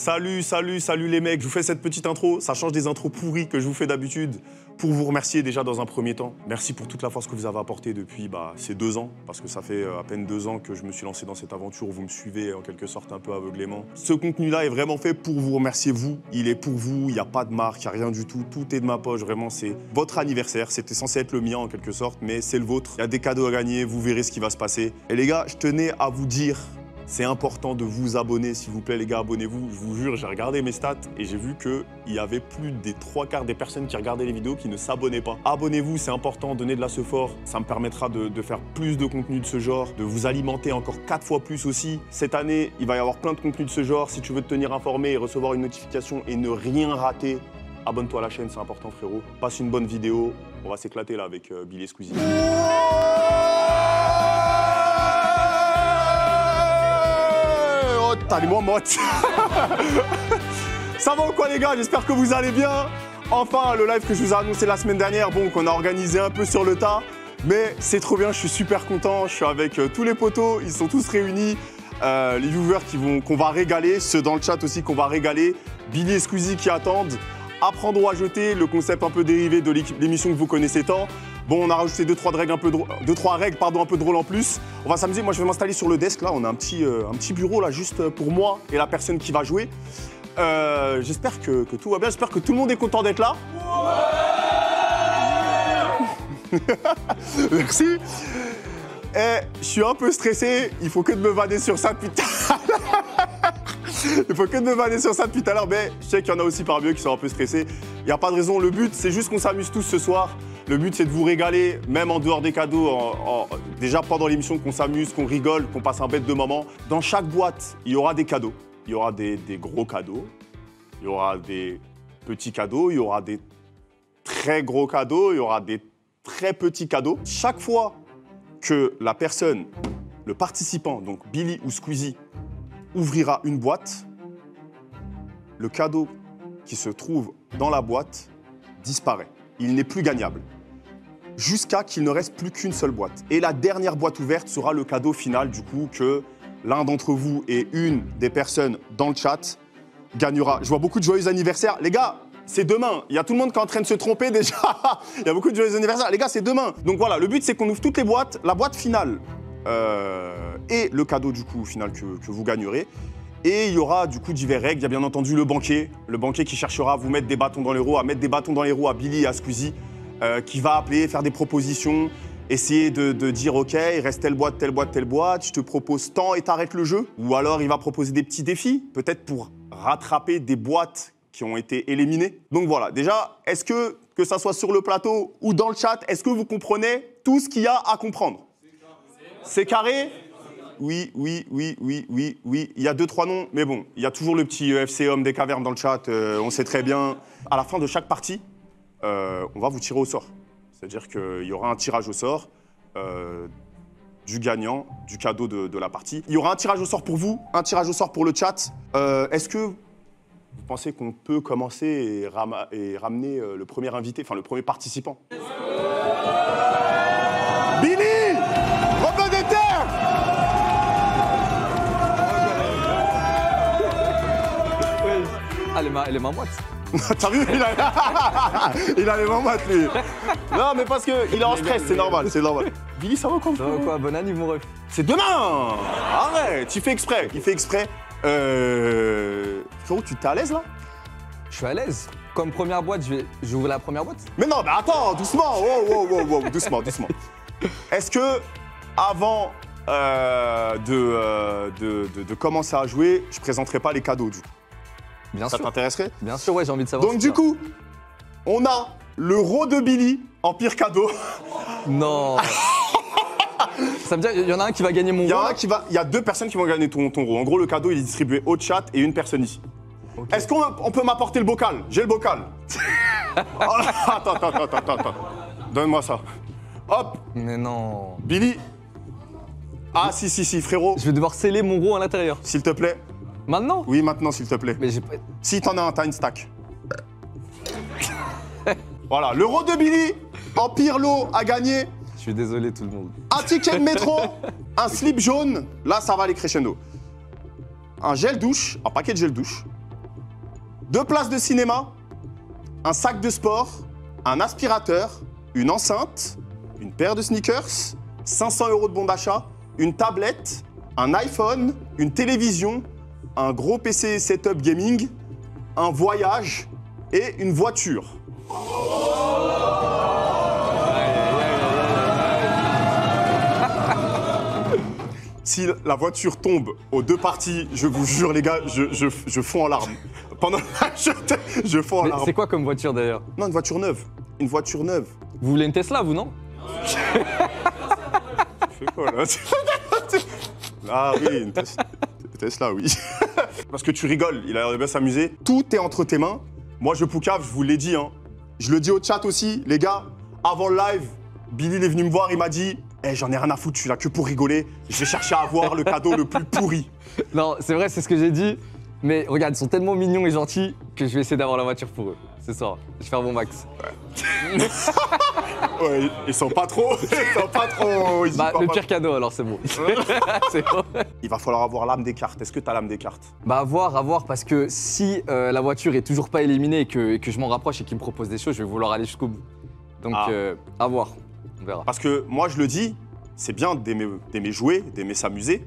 Salut les mecs, je vous fais cette petite intro, ça change des intros pourries que je vous fais d'habitude pour vous remercier déjà dans un premier temps. Merci pour toute la force que vous avez apportée depuis ces 2 ans, parce que ça fait à peine 2 ans que je me suis lancé dans cette aventure, vous me suivez en quelque sorte un peu aveuglément. Ce contenu-là est vraiment fait pour vous remercier vous, il est pour vous, il n'y a pas de marque, il n'y a rien du tout, tout est de ma poche, vraiment c'est votre anniversaire, c'était censé être le mien en quelque sorte, mais c'est le vôtre. Il y a des cadeaux à gagner, vous verrez ce qui va se passer. Et les gars, je tenais à vous dire, c'est important de vous abonner, s'il vous plaît les gars, abonnez-vous. Je vous jure, j'ai regardé mes stats et j'ai vu qu'il y avait plus des 3/4 des personnes qui regardaient les vidéos qui ne s'abonnaient pas. Abonnez-vous, c'est important, donnez de la sephore. Ça me permettra de faire plus de contenu de ce genre, de vous alimenter encore 4 fois plus aussi. Cette année, il va y avoir plein de contenus de ce genre. Si tu veux te tenir informé et recevoir une notification et ne rien rater, abonne-toi à la chaîne, c'est important frérot. Passe une bonne vidéo, on va s'éclater là avec Billy et Squeezie. T'as les mottes. Ça va ou quoi les gars? J'espère que vous allez bien. Enfin, le live que je vous ai annoncé la semaine dernière, bon, qu'on a organisé un peu sur le tas. Mais c'est trop bien, je suis super content. Je suis avec tous les potos, ils sont tous réunis. Les viewers qu'on va régaler, ceux dans le chat aussi qu'on va régaler. Billy et Squeezie qui attendent. Apprendre ou à jeter, le concept un peu dérivé de l'émission que vous connaissez tant. Bon, on a rajouté 2-3 règles un peu drôles en plus. On va s'amuser. Moi, je vais m'installer sur le desk. Là, on a un petit bureau là, juste pour moi et la personne qui va jouer. J'espère que tout va bien. J'espère que tout le monde est content d'être là. Ouais. Merci. Et je suis un peu stressé. Il faut que de me vanner sur ça depuis tout à l'heure. Il faut que de me vanner sur ça depuis tout à l'heure. Mais je sais qu'il y en a aussi parmi eux qui sont un peu stressés. Il n'y a pas de raison. Le but, c'est juste qu'on s'amuse tous ce soir. Le but, c'est de vous régaler, même en dehors des cadeaux, déjà pendant l'émission, qu'on s'amuse, qu'on rigole, qu'on passe un bête de moment. Dans chaque boîte, il y aura des cadeaux. Il y aura des gros cadeaux, il y aura des petits cadeaux, il y aura des très gros cadeaux, il y aura des très petits cadeaux. Chaque fois que la personne, le participant, donc Billy ou Squeezie, ouvrira une boîte, le cadeau qui se trouve dans la boîte disparaît. Il n'est plus gagnable, jusqu'à qu'il ne reste plus qu'une seule boîte. Et la dernière boîte ouverte sera le cadeau final, du coup, que l'un d'entre vous et une des personnes dans le chat gagnera. Je vois beaucoup de joyeux anniversaires. Les gars, c'est demain. Il y a tout le monde qui est en train de se tromper déjà. Il y a beaucoup de joyeux anniversaires. Les gars, c'est demain. Donc voilà, le but, c'est qu'on ouvre toutes les boîtes, la boîte finale et le cadeau, du coup, final que vous gagnerez. Et il y aura du coup divers règles. Il y a bien entendu le banquier qui cherchera à vous mettre des bâtons dans les roues, à mettre des bâtons dans les roues à Billy et à Squeezie, qui va appeler, faire des propositions, essayer de dire ok, il reste telle boîte, je te propose tant et t'arrêtes le jeu. Ou alors il va proposer des petits défis, peut-être pour rattraper des boîtes qui ont été éliminées. Donc voilà, déjà, est-ce que ça soit sur le plateau ou dans le chat, est-ce que vous comprenez tout ce qu'il y a à comprendre? C'est carré? Oui. Il y a 2-3 noms, mais bon, il y a toujours le petit FC Homme des Cavernes dans le chat, on sait très bien. À la fin de chaque partie, on va vous tirer au sort. C'est-à-dire qu'il y aura un tirage au sort du gagnant, du cadeau de la partie. Il y aura un tirage au sort pour vous, un tirage au sort pour le chat. Est-ce que vous pensez qu'on peut commencer et ramener le premier invité, enfin le premier participant? Billy! Robin des terres! Elle est ma boîte. T'as vu, il a les mains moites, lui. Non, mais parce qu'il est en stress, c'est normal, Billy, ça va quoi? Ça va quoi? Bonne année, mon ref. C'est demain! Arrête, il fait exprès. Frérot, tu t'es à l'aise, là? Je suis à l'aise. Comme première boîte, j'ouvre la première boîte. Mais non, mais attends, doucement, wow, doucement. Est-ce que, avant de commencer à jouer, je présenterai pas les cadeaux, du coup? Bien sûr. Ça t'intéresserait? Bien sûr, ouais, j'ai envie de savoir. Donc du coup, on a le RAW de Billy en pire cadeau. Non. Ça veut dire qu'il y en a un qui va gagner mon RAW. Il y a 2 personnes qui vont gagner ton RAW. En gros, le cadeau, il est distribué au chat et une personne ici. Okay. Est-ce qu'on peut m'apporter le bocal? J'ai le bocal. Attends. Donne-moi ça. Hop. Mais non. Billy. Ah si, frérot. Je vais devoir sceller mon RAW à l'intérieur. S'il te plaît. Maintenant? Oui, maintenant, s'il te plaît. Mais j'ai pas... Si t'en as un, t'as une stack. Voilà, le RAW de Billy, en pire lot à gagner. Je suis désolé, tout le monde. Un ticket de métro, un slip jaune, là, ça va aller crescendo. Un gel douche, un paquet de gel douche, 2 places de cinéma, un sac de sport, un aspirateur, une enceinte, une paire de sneakers, 500 € de bon d'achat, une tablette, un iPhone, une télévision, un gros PC setup gaming, un voyage et une voiture. Si la voiture tombe aux 2 parties, je vous jure les gars, je fonds en larmes. Pendant je fonds en Mais larmes. c'est quoi comme voiture d'ailleurs? Non, une voiture neuve. Une voiture neuve. Vous voulez une Tesla, vous, non? Tu fais quoi là? Ah oui, une Tesla, oui. Parce que tu rigoles, il a l'air de bien s'amuser. Tout est entre tes mains. Moi, je poucave, je vous l'ai dit. Hein. Je le dis au chat aussi, les gars. Avant le live, Billy il est venu me voir, il m'a dit hey, j'en ai rien à foutre, je suis là que pour rigoler. Je vais chercher à avoir le cadeau le plus pourri. Non, c'est vrai, c'est ce que j'ai dit. Mais regarde, ils sont tellement mignons et gentils que je vais essayer d'avoir la voiture pour eux. Ce soir, je vais faire mon max. Ouais, ils sont pas trop. Ils sont pas trop. Ils Bah, le pire cadeau, alors c'est bon. C'est bon. Il va falloir avoir l'âme des cartes. Est-ce que t'as l'âme des cartes? Bah, à voir, parce que si la voiture est toujours pas éliminée et que je m'en rapproche et qu'ils me proposent des choses, je vais vouloir aller jusqu'au bout. Donc, à voir. On verra. Parce que moi, je le dis, c'est bien d'aimer jouer, d'aimer s'amuser.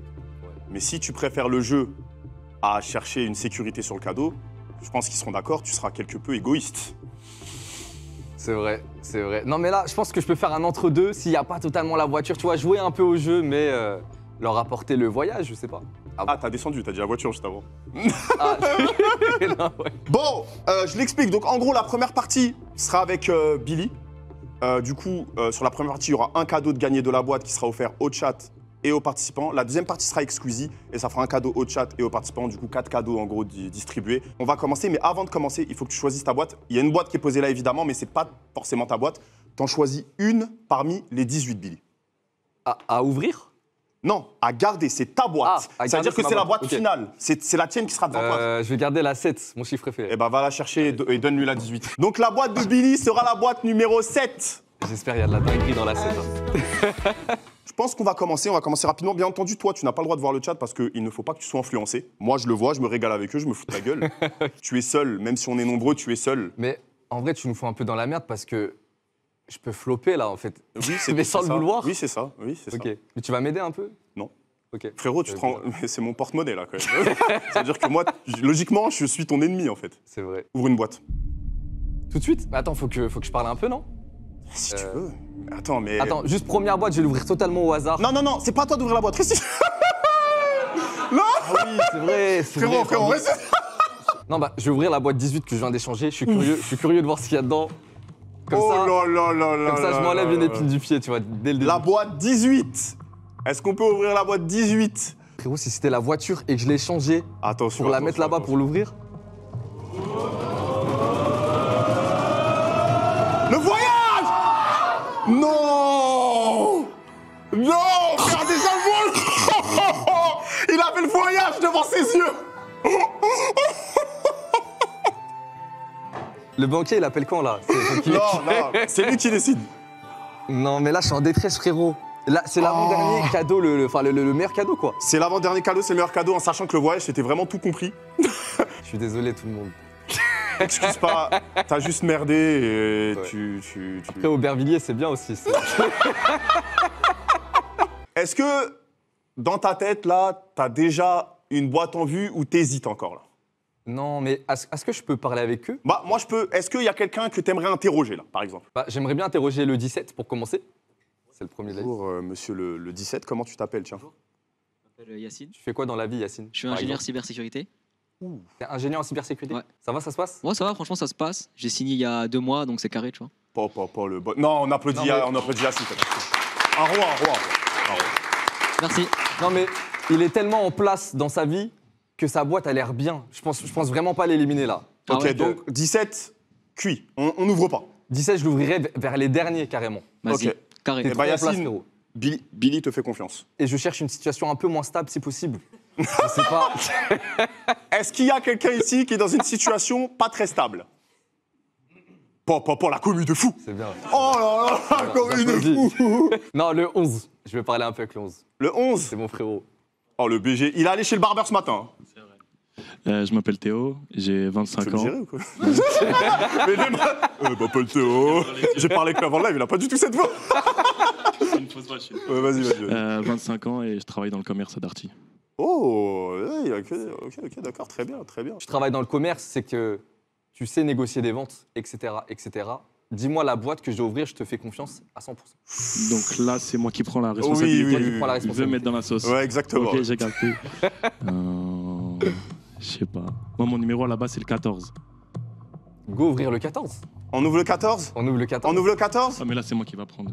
Ouais. Mais si tu préfères le jeu à chercher une sécurité sur le cadeau, je pense qu'ils seront d'accord, tu seras quelque peu égoïste. C'est vrai, c'est vrai. Non, mais là, je pense que je peux faire un entre-deux s'il n'y a pas totalement la voiture. Tu vois, jouer un peu au jeu, mais leur apporter le voyage, je sais pas. Ah, t'as descendu, t'as dit la voiture juste avant. Ah, non, ouais. Bon, je l'explique. Donc, en gros, la première partie sera avec Billy. Du coup, sur la première partie, il y aura un cadeau de gagné de la boîte qui sera offert au chat et aux participants. La deuxième partie sera exclusive et ça fera un cadeau au chat et aux participants. Du coup, 4 cadeaux en gros distribués. On va commencer, mais avant de commencer, il faut que tu choisisses ta boîte. Il y a une boîte qui est posée là évidemment, mais c'est pas forcément ta boîte. T'en choisis une parmi les 18 Billy. À ouvrir? Non, à garder, c'est ta boîte. Ça veut dire que c'est la boîte okay. Finale. C'est la tienne qui sera devant toi. Je vais garder la 7, mon chiffre préféré. Eh ben, va la chercher et donne-lui la 18. Donc, la boîte de Billy sera la boîte numéro 7. J'espère qu'il y a de la dinguerie dans la 7. Hein. Je pense qu'on va commencer rapidement. Bien entendu, toi, tu n'as pas le droit de voir le chat parce qu'il ne faut pas que tu sois influencé. Moi, je le vois, je me régale avec eux, je me fous de ta gueule. Tu es seul, même si on est nombreux, tu es seul. Mais en vrai, tu nous fous un peu dans la merde parce que je peux flopper là, en fait. Oui, c'est mais sans le vouloir. Oui, c'est ça. Oui, c'est ça. Mais tu vas m'aider un peu? Non. Ok. Frérot, c'est mon porte-monnaie là, quand même. C'est-à-dire que moi, logiquement, je suis ton ennemi, en fait. C'est vrai. Ouvre une boîte. Tout de suite? Mais attends, faut que je parle un peu, non? Si tu veux. Attends, mais... Attends, juste première boîte, je vais l'ouvrir totalement au hasard. Non, c'est pas à toi d'ouvrir la boîte. Reste ici. Non. Ah oui, c'est vrai. Frérot, reste. Non, bah, je vais ouvrir la boîte 18 que je viens d'échanger. Je suis curieux de voir ce qu'il y a dedans. Comme ça, je m'enlève une épine du pied, tu vois, dès le début. La boîte 18. Est-ce qu'on peut ouvrir la boîte 18? Frérot, si c'était la voiture et que je l'ai changée pour la mettre là-bas pour l'ouvrir. Le voyage! Non! Non! Regardez ça, le vol! Il a fait le voyage devant ses yeux! Le banquier, il appelle quand, là? Non, c'est lui qui décide. Non, mais là, je suis en détresse, frérot. Là, c'est l'avant-dernier cadeau, le meilleur cadeau, quoi. C'est l'avant-dernier cadeau, c'est le meilleur cadeau, en sachant que le voyage, c'était vraiment tout compris. Je suis désolé, tout le monde. Excuse pas, t'as juste merdé et ouais. Après, Aubervilliers, c'est bien aussi. Est-ce que, dans ta tête, là, t'as déjà une boîte en vue ou t'hésites encore, là? Non, mais est-ce que je peux parler avec eux? Bah, moi, je peux. Est-ce qu'il y a quelqu'un que t'aimerais interroger, là, par exemple? Bah, j'aimerais bien interroger le 17 pour commencer. C'est le premier de la liste. Bonjour, monsieur le 17, comment tu t'appelles, tiens? Bonjour, je m'appelle Yacine. Tu fais quoi dans la vie, Yacine? Je suis ingénieur cybersécurité. T'es ingénieur en cybersécurité? Ouais. Ça va, ça se passe? Ouais, ça va, franchement, ça se passe. J'ai signé il y a 2 mois, donc c'est carré, tu vois. Pas le bon. Non, on applaudit Yacine. Un roi. Merci. Non, mais il est tellement en place dans sa vie que sa boîte a l'air bien. Je pense vraiment pas l'éliminer là. Ok, ouais, donc 17, cuit. On n'ouvre pas. 17, je l'ouvrirai vers les derniers carrément. Vas-y, Ok. carré. T'es Eh trop ben, en place, Yacine, frérot. Billy te fait confiance. Et je cherche une situation un peu moins stable si possible. Je sais pas. Est-ce qu'il y a quelqu'un ici qui est dans une situation pas très stable? Pas la commu de fou. C'est bien. Oh là là, la commu de fou. Non, le 11. Je vais parler un peu avec le 11. Le 11. C'est mon frérot. Oh, le BG. Il est allé chez le barbeur ce matin. C'est vrai. Je m'appelle Théo, j'ai 25 Tu veux le ans. gérer ou quoi? Mais m'appelle Théo. J'ai parlé avec lui avant le live, il a pas du tout cette voix. C'est une fausse vache. Vas-y. 25 ans et je travaille dans le commerce à Darty. Oh, ouais, ok, d'accord, très bien. Je travaille dans le commerce, c'est que tu sais négocier des ventes, etc., etc. Dis-moi la boîte que je dois ouvrir, je te fais confiance à 100%. Donc là, c'est moi qui prends la responsabilité. oui, qui prend la Je veux responsabilité. mettre dans la sauce. Ouais, exactement. Ok, j'ai capté. Je sais pas. Moi, mon numéro là-bas, c'est le 14. Go ouvrir le 14. On ouvre le 14? On ouvre le 14. On ouvre le 14? Ah, mais là, c'est moi qui va prendre.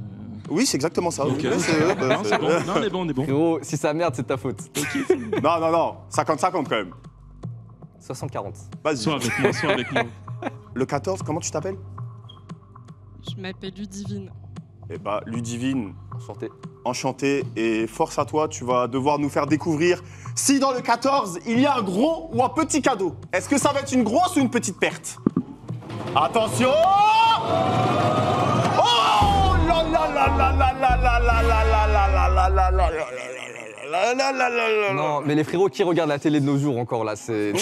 Oui, c'est exactement ça. Ok. Oui, c'est- Non, c'est bon. Non, on est bon. Frérot, si ça merde, c'est de ta faute. Non, 50-50 quand même. 60-40. Vas-y. Soit avec moi. Le 14, comment tu t'appelles? Je m'appelle Ludivine. Eh bah, Ludivine, Enchanté. enchanté et force à toi, tu vas devoir nous faire découvrir si dans le 14, il y a un gros ou un petit cadeau. Est-ce que ça va être une grosse ou une petite perte? Attention! Oh là là là là là là là là là là là là là là là là. Non, mais les frérots qui regardent la télé de nos jours encore là, c'est.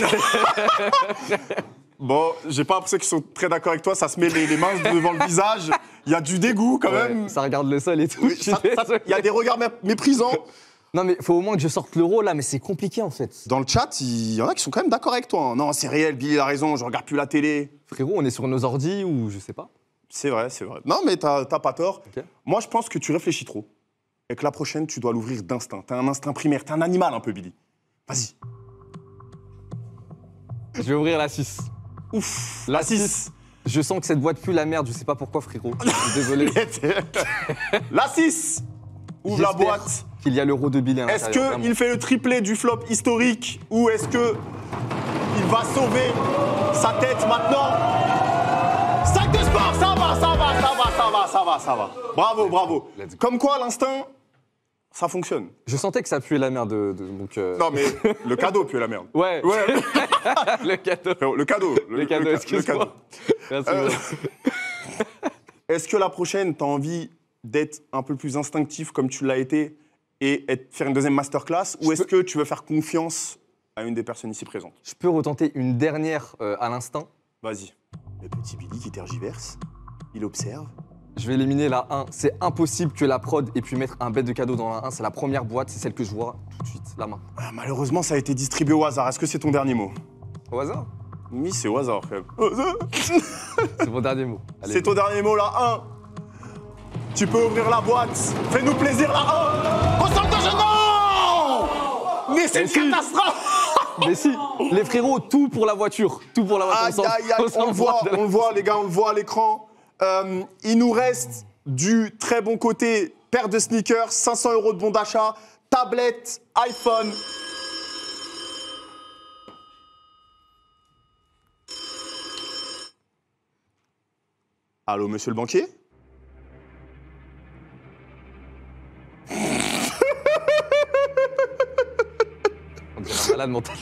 Bon, j'ai pas l'impression qu'ils sont très d'accord avec toi, ça se met les mains devant le visage, il y a du dégoût quand même. Ça regarde le sol et tout. Oui, il y a des regards méprisants. Non, mais faut au moins que je sorte l'euro là, mais c'est compliqué en fait. Dans le chat, il y en a qui sont quand même d'accord avec toi. Hein. Non, c'est réel, Billy a raison, je regarde plus la télé. Frérot, on est sur nos ordis ou je sais pas. C'est vrai. Non, mais t'as pas tort. Ok. Moi, je pense que tu réfléchis trop. Et que la prochaine, tu dois l'ouvrir d'instinct. T'as un instinct primaire, t'es un animal un peu, Billy. Vas-y. Je vais ouvrir la 6. Ouf, La la 6. Je sens que cette boîte pue la merde, je sais pas pourquoi, frérot. Je suis désolé. La 6. Ouvre la J'espère boîte. qu'il y a l'euro de Billy à Est-ce l'intérieur, vraiment. qu'il fait le triplé du flop historique ou est-ce que il va sauver sa tête maintenant? Sac de sport, ça va. Bravo. Let's go. Comme quoi, l'instinct, ça fonctionne. Je sentais que ça puait la merde, donc. Non, mais le cadeau pue la merde. Ouais, Ouais, le cadeau. frérot, le cadeau. Le cadeau, excuse-moi. Merci. Euh, beaucoup. Est-ce que la prochaine, t'as envie d'être un peu plus instinctif comme tu l'as été et faire une deuxième masterclass ou est-ce que tu veux faire confiance à une des personnes ici présentes? Je peux retenter une dernière à l'instinct. Vas-y. Le petit Billy qui tergiverse, il observe. Je vais éliminer la 1. C'est impossible que la prod ait pu mettre un bête de cadeau dans la 1. C'est la première boîte, c'est celle que je vois tout de suite, la main. Ah, malheureusement, ça a été distribué au hasard. Est-ce que c'est ton dernier mot? Au hasard. Oui, c'est au hasard, frère. C'est mon dernier mot. Allez. C'est ton dernier mot, la 1. Tu peux ouvrir la boîte. Fais-nous plaisir, la 1. Au centre de jeu, non! Mais c'est une si. catastrophe! Mais si, les frérots, tout pour la voiture. Tout pour la voiture. On le voit, les gars, on le voit à l'écran. Il nous reste du très bon côté paire de sneakers, 500 € de bon d'achat, tablette, iPhone. Allô, monsieur le banquier? On dirait un malade mental.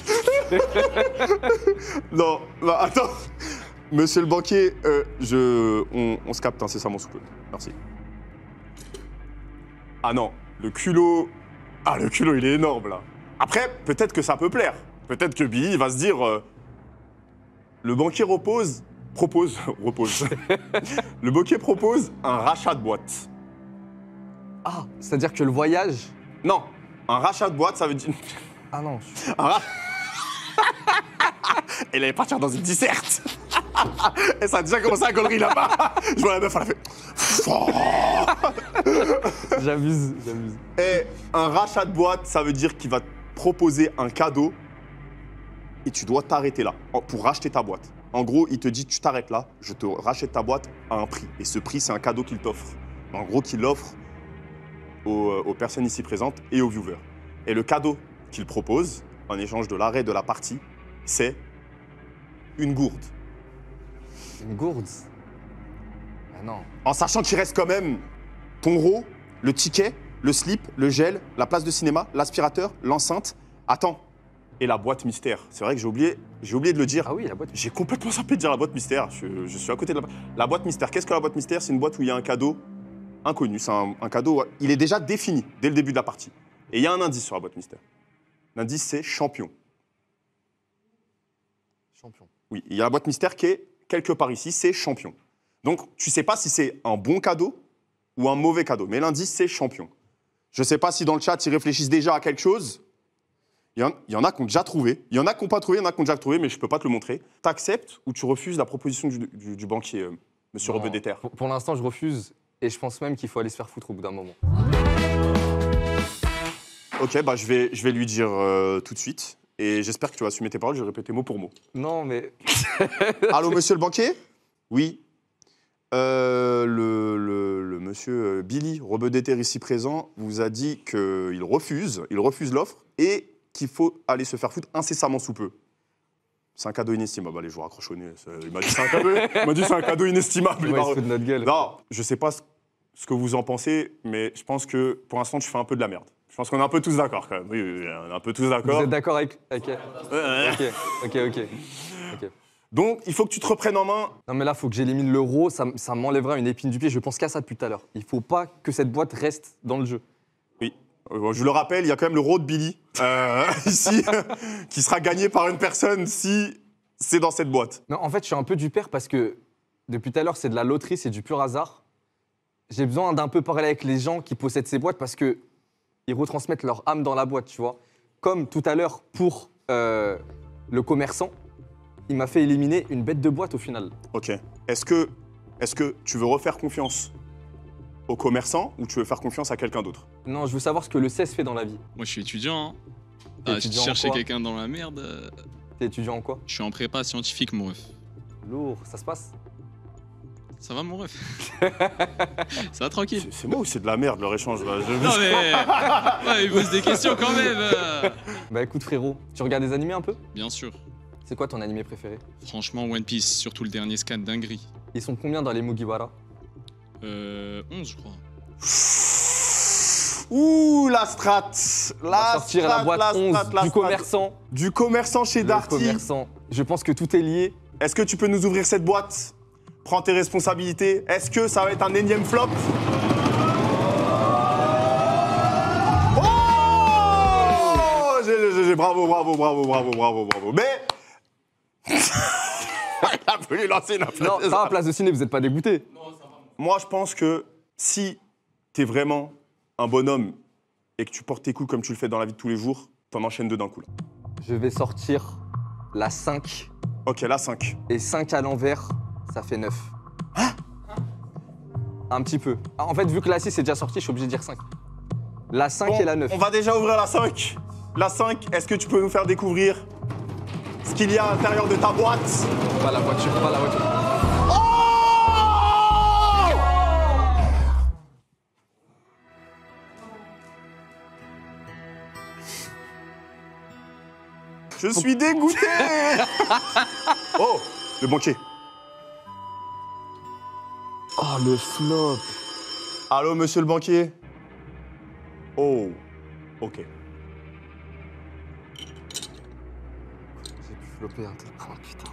Non, bah, attends. Monsieur le banquier, on se capte, hein, c'est ça mon soupe. Merci. Ah non, le culot... Ah, le culot, il est énorme, là. Après, peut-être que ça peut plaire. Peut-être que Billy va se dire... le banquier propose... Le banquier propose un rachat de boîte. Ah, c'est-à-dire que le voyage. Non, un rachat de boîte, ça veut dire... Ah non. Elle allait partir dans une disserte. Et ça a déjà commencé à gaulerie là-bas. Je vois la meuf, elle a fait... J'abuse. Et un rachat de boîte, ça veut dire qu'il va te proposer un cadeau et tu dois t'arrêter là pour racheter ta boîte. En gros, il te dit, tu t'arrêtes là, je te rachète ta boîte à un prix. Et ce prix, c'est un cadeau qu'il t'offre. En gros, qu'il offre aux personnes ici présentes et aux viewers. Et le cadeau qu'il propose, en échange de l'arrêt de la partie, c'est une gourde. Une gourde. Ah non. En sachant qu'il reste quand même ton RAW, le ticket, le slip, le gel, la place de cinéma, l'aspirateur, l'enceinte. Attends, et la boîte mystère. C'est vrai que j'ai oublié de le dire. Ah oui, la boîte. J'ai complètement zappé de dire la boîte mystère. Je suis à côté de la boîte mystère. Qu'est-ce que la boîte mystère? C'est une boîte où il y a un cadeau inconnu. C'est un cadeau, il est déjà défini dès le début de la partie. Et il y a un indice sur la boîte mystère. L'indice, c'est champion. Champion. Oui, il y a la boîte mystère qui est quelque part ici, c'est champion. Donc, tu sais pas si c'est un bon cadeau ou un mauvais cadeau, mais l'indice, c'est champion. Je sais pas si dans le chat, ils réfléchissent déjà à quelque chose. Il y en a qui ont déjà trouvé. Il y en a qui n'ont pas trouvé, il y en a qui ont déjà trouvé, mais je peux pas te le montrer. Tu acceptes ou tu refuses la proposition du banquier, monsieur Non, Rebeu-Déter? Pour l'instant, je refuse. Et je pense même qu'il faut aller se faire foutre au bout d'un moment. Ok, bah je vais lui dire tout de suite. Et j'espère que tu vas assumer tes paroles, je vais répéter mot pour mot. Non, mais. Allô, monsieur le banquier? Oui. Le monsieur Billy Rebeu-Déter ici présent vous a dit qu'il refuse l'offre et qu'il faut aller se faire foutre incessamment sous peu. C'est un cadeau inestimable. Allez, je vous raccroche au nez. Il m'a dit c'est un cadeau. Il m'a dit c'est un cadeau inestimable. Ouais, il se fout de notre gueule. Non, je sais pas ce que vous en pensez, mais je pense que pour l'instant, tu fais un peu de la merde. Je pense qu'on est un peu tous d'accord quand même. Oui, on est un peu tous d'accord. Vous êtes d'accord avec. Ok. Ok. Donc, il faut que tu te reprennes en main. Non, mais là, il faut que j'élimine l'euro. Ça m'enlèvera une épine du pied. Je pense qu'à ça depuis tout à l'heure. Il faut pas que cette boîte reste dans le jeu. Oui. Je le rappelle, il y a quand même l'euro de Billy ici, qui sera gagné par une personne si c'est dans cette boîte. Non, en fait, je suis un peu du père parce que depuis tout à l'heure, c'est de la loterie, c'est du pur hasard. J'ai besoin d'un peu parler avec les gens qui possèdent ces boîtes parce que ils retransmettent leur âme dans la boîte, tu vois. Comme tout à l'heure pour le commerçant, il m'a fait éliminer une bête de boîte au final. Ok. Est-ce que tu veux refaire confiance au commerçant ou tu veux faire confiance à quelqu'un d'autre? Non, je veux savoir ce que le 16 fait dans la vie. Moi, je suis étudiant. Hein. T'es Ah, étudiant en chercher quoi quelqu'un dans la merde. T'es étudiant en quoi? Je suis en prépa scientifique, mon ref. Lourd, ça se passe? Ça va, mon ref? Ça va tranquille. C'est moi ou c'est de la merde leur échange là? Non, mais. Ouais, il pose des questions quand même. Bah écoute frérot, tu regardes des animés un peu? Bien sûr. C'est quoi ton animé préféré? Franchement, One Piece, surtout le dernier scan dinguerie. Ils sont combien dans les Mugiwara? 11, je crois. Ouh, la strat. On va sortir la boîte 11 du commerçant. Du commerçant chez Le Darty. commerçant. Je pense que tout est lié. Est-ce que tu peux nous ouvrir cette boîte? Prends tes responsabilités. Est-ce que ça va être un énième flop? Oh! Bravo. Mais... Il a voulu lancer une Non, ça va, place de ciné, vous êtes pas dégoûté? Moi, je pense que si t'es vraiment un bonhomme et que tu portes tes coups comme tu le fais dans la vie de tous les jours, t'en enchaînes deux d'un coup. Là. Je vais sortir la 5. Ok, la 5. Et 5 à l'envers, ça fait 9. Hein? Un petit peu. En fait, vu que la 6 est déjà sortie, je suis obligé de dire 5. La 5 et la 9. On va déjà ouvrir la 5. La 5, est-ce que tu peux nous faire découvrir ce qu'il y a à l'intérieur de ta boîte? Pas la voiture, pas la voiture. Je suis dégoûté. Oh, le banquier. Oh, le flop. Allô, monsieur le banquier? Oh, ok. J'ai pu flopper un truc. Oh putain.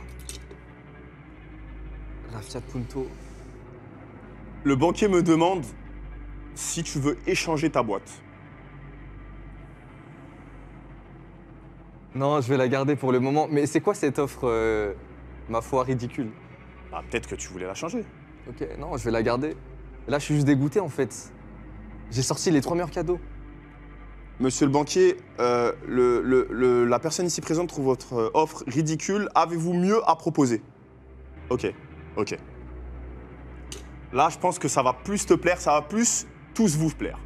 La Fiat Punto. Le banquier me demande si tu veux échanger ta boîte. Non, je vais la garder pour le moment. Mais c'est quoi cette offre, ma foi, ridicule? Bah, peut-être que tu voulais la changer. Ok, non, je vais la garder. Là, je suis juste dégoûté en fait. J'ai sorti les 3 meilleurs cadeaux. Monsieur le banquier, la personne ici présente trouve votre offre ridicule. Avez-vous mieux à proposer? Ok. Là, je pense que ça va plus te plaire, ça va plus tous vous plaire.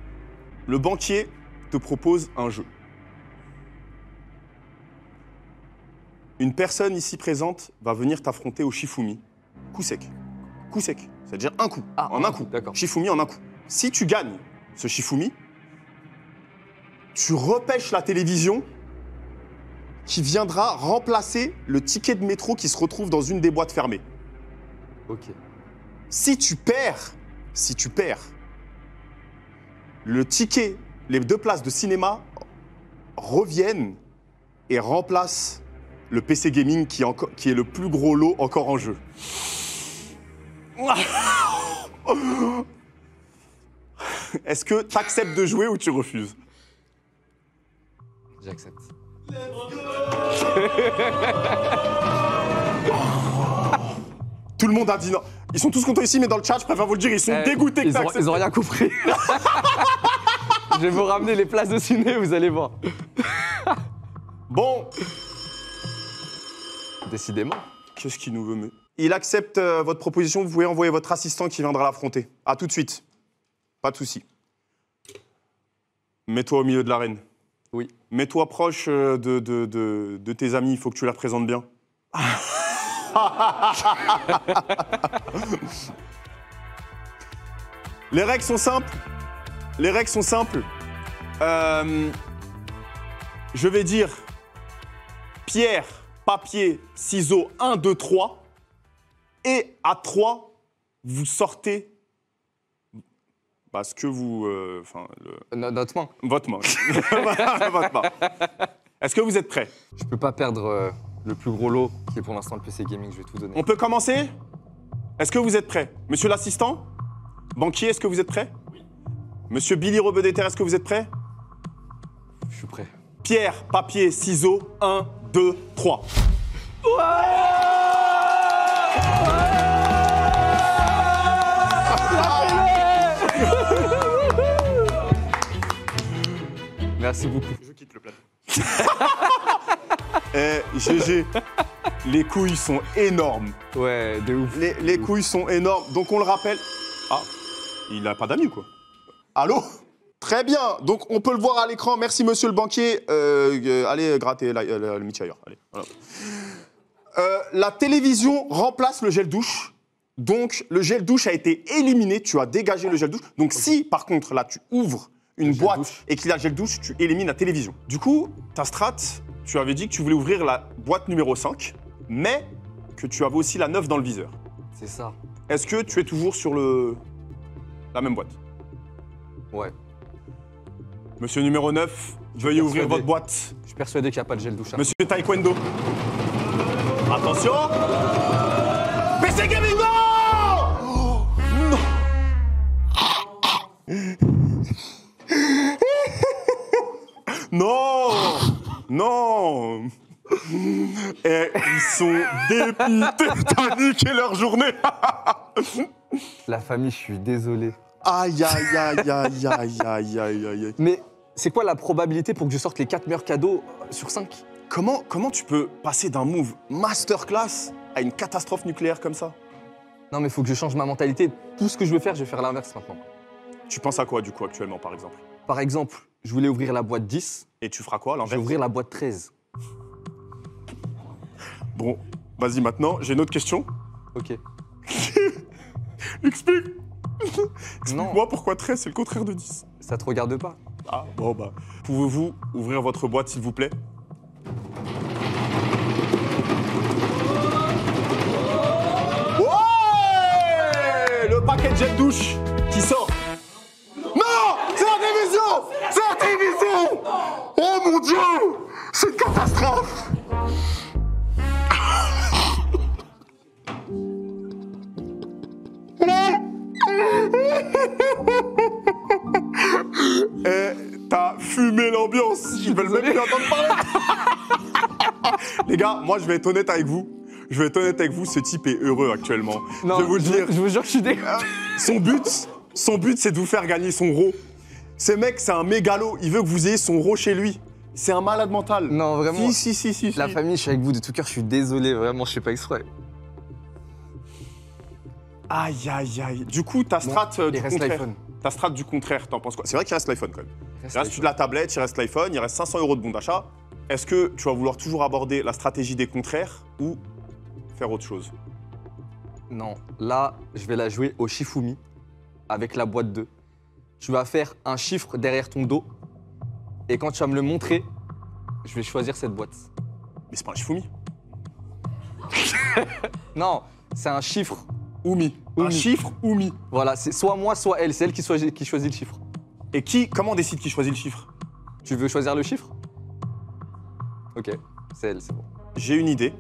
Le banquier te propose un jeu. Une personne ici présente va venir t'affronter au Shifumi. Coup sec. C'est-à-dire un coup. Ah, en un coup. D'accord. Shifumi en un coup. Si tu gagnes ce Shifumi, tu repêches la télévision qui viendra remplacer le ticket de métro qui se retrouve dans une des boîtes fermées. Ok. Si tu perds, le ticket, les 2 places de cinéma reviennent et remplacent le PC gaming qui est le plus gros lot encore en jeu. Est-ce que tu acceptes de jouer ou tu refuses? J'accepte. Tout le monde a dit non. Ils sont tous contents ici, mais dans le chat, je préfère vous le dire, ils sont dégoûtés que ils t'as ont, accepté. ils ont rien compris. Je vais vous ramener les places de ciné, vous allez voir. Bon, Décidément. qu'est-ce qu'il nous veut, mais... Il accepte votre proposition, vous pouvez envoyer votre assistant qui viendra l'affronter. À tout de suite. Pas de souci. Mets-toi au milieu de l'arène. Oui. Mets-toi proche de tes amis, il faut que tu les représentes bien. Les règles sont simples. Les règles sont simples. Je vais dire pierre, papier, ciseaux, 1, 2, 3. Et à 3, vous sortez ce que vous... Notre main. votre main. Votre main. Est-ce que vous êtes prêts? Je peux pas perdre le plus gros lot, qui est pour l'instant le PC Gaming, je vais tout donner. On peut commencer? Est-ce que vous êtes prêts? Monsieur l'assistant? Banquier, est-ce que vous êtes prêts? Oui. Monsieur Billy Rebeu-des-Terres, est-ce que vous êtes prêts? Je suis prêt. Pierre, papier, ciseaux, 1, 2, 3. Merci beaucoup. Je quitte le plateau. GG, les couilles sont énormes. Ouais, de ouf. Les couilles sont énormes. Donc on le rappelle. Ah, il a pas d'amis ou quoi? Allô? Très bien. Donc on peut le voir à l'écran. Merci monsieur le banquier. Allez gratter le Mitch ailleurs. Allez. Voilà. La télévision remplace le gel douche. Donc le gel douche a été éliminé. Tu as dégagé le gel douche. Donc si par contre là tu ouvres une boîte et qu'il y a le gel douche, tu élimines la télévision. Du coup, ta strat, tu avais dit que tu voulais ouvrir la boîte numéro 5, mais que tu avais aussi la 9 dans le viseur. C'est ça. Est-ce que tu es toujours sur la même boîte? Ouais. Monsieur numéro 9, veuillez ouvrir votre boîte. Je suis persuadé qu'il n'y a pas de gel douche. Monsieur Taekwondo. Attention. PC Gaming, non! Non! Non! Et ils sont dépités, t'as niqué leur journée! La famille, je suis désolé. Aïe, aïe, aïe, aïe, aïe, aïe, aïe, aïe. Mais c'est quoi la probabilité pour que je sorte les 4 meilleurs cadeaux sur 5? Comment tu peux passer d'un move masterclass à une catastrophe nucléaire comme ça? Non, mais il faut que je change ma mentalité. Tout ce que je veux faire l'inverse maintenant. Tu penses à quoi, du coup, actuellement, par exemple? Par exemple, je voulais ouvrir la boîte 10. Et tu feras quoi, Je vais l'inverse? ouvrir la boîte 13. Bon, vas-y, maintenant, j'ai une autre question. Ok. Explique-moi pourquoi 13, c'est le contraire de 10. Ça te regarde pas? Ah, bon, bah. Pouvez-vous ouvrir votre boîte, s'il vous plaît? Ouais! Le paquet de gel douche qui sort. Non! C'est la télévision! C'est la télévision! Oh mon Dieu! C'est une catastrophe! Eh, t'as fumé l'ambiance. Ils veulent même plus entendre parler. Les gars, moi je vais être honnête avec vous. Ce type est heureux actuellement. Non, je vais vous le dire. Je vous jure que je suis dégoûté. Son but, c'est de vous faire gagner son RAW. Ce mec, c'est un mégalo. Il veut que vous ayez son RAW chez lui. C'est un malade mental. Non, vraiment. Si. La famille, je suis avec vous de tout cœur, je suis désolé, vraiment, je sais pas exprès. Aïe, aïe, aïe. Du coup, ta strat il du reste contraire. l'iPhone. Ta strat du contraire, t'en penses quoi? C'est vrai qu'il reste l'iPhone quand même. Il reste l'iPhone. de la tablette, il reste l'iPhone, il reste 500 € de bon d'achat. Est-ce que tu vas vouloir toujours aborder la stratégie des contraires ou faire autre chose? Non, là, je vais la jouer au Shifumi avec la boîte 2. Tu vas faire un chiffre derrière ton dos et quand tu vas me le montrer, je vais choisir cette boîte. Mais c'est pas un Shifumi. Non, c'est un chiffre. Oumi. Un Oumi. chiffre Oumi. Voilà, c'est soit moi, soit elle. C'est elle qui choisit le chiffre. Et comment on décide qui choisit le chiffre? Tu veux choisir le chiffre? Ok, c'est elle, c'est bon. J'ai une idée.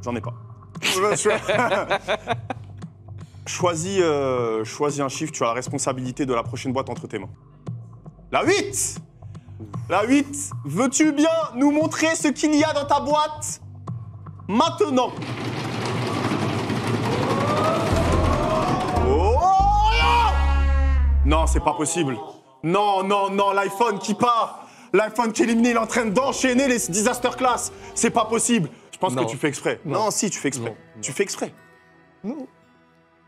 J'en ai pas. Choisis un chiffre, tu as la responsabilité de la prochaine boîte entre tes mains. La 8! La 8, veux-tu bien nous montrer ce qu'il y a dans ta boîte? Maintenant! Non, c'est pas possible. Non, non, non, l'iPhone qui part. L'iPhone qui est éliminé, il est en train d'enchaîner les disaster class. C'est pas possible. Je pense Non. que tu fais exprès. Non. Non, si, tu fais exprès. Non. Tu fais exprès. Non.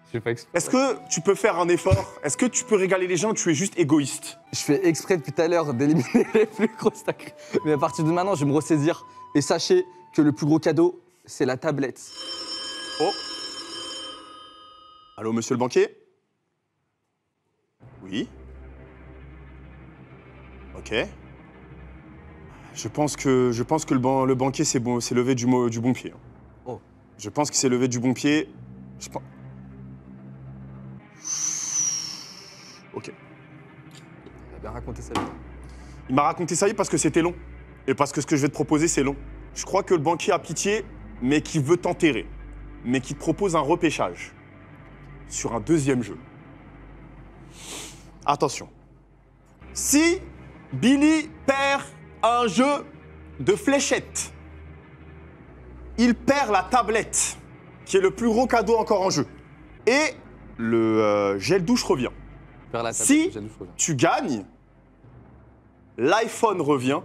Je fais pas exprès. Est-ce que tu peux faire un effort? Est-ce que tu peux régaler les gens ou tu es juste égoïste? Je fais exprès depuis tout à l'heure d'éliminer les plus grosses tacles. Mais à partir de maintenant, je vais me ressaisir. Et sachez que le plus gros cadeau, c'est la tablette. Oh. Allô, monsieur le banquier? Oui. Ok. Je pense que le banquier s'est levé du bon pied. Oh. Je pense qu'il s'est levé du bon pied. Ok. Il a bien raconté ça. Il m'a raconté ça parce que c'était long. Et parce que ce que je vais te proposer, c'est long. Je crois que le banquier a pitié, mais qui veut t'enterrer. Mais qui te propose un repêchage. Sur un deuxième jeu. Attention. Si Billy perd un jeu de fléchettes, il perd la tablette, qui est le plus gros cadeau encore en jeu. Et le gel douche revient. Vers la table, Si j'ai du faux, là. tu gagnes, l'iPhone revient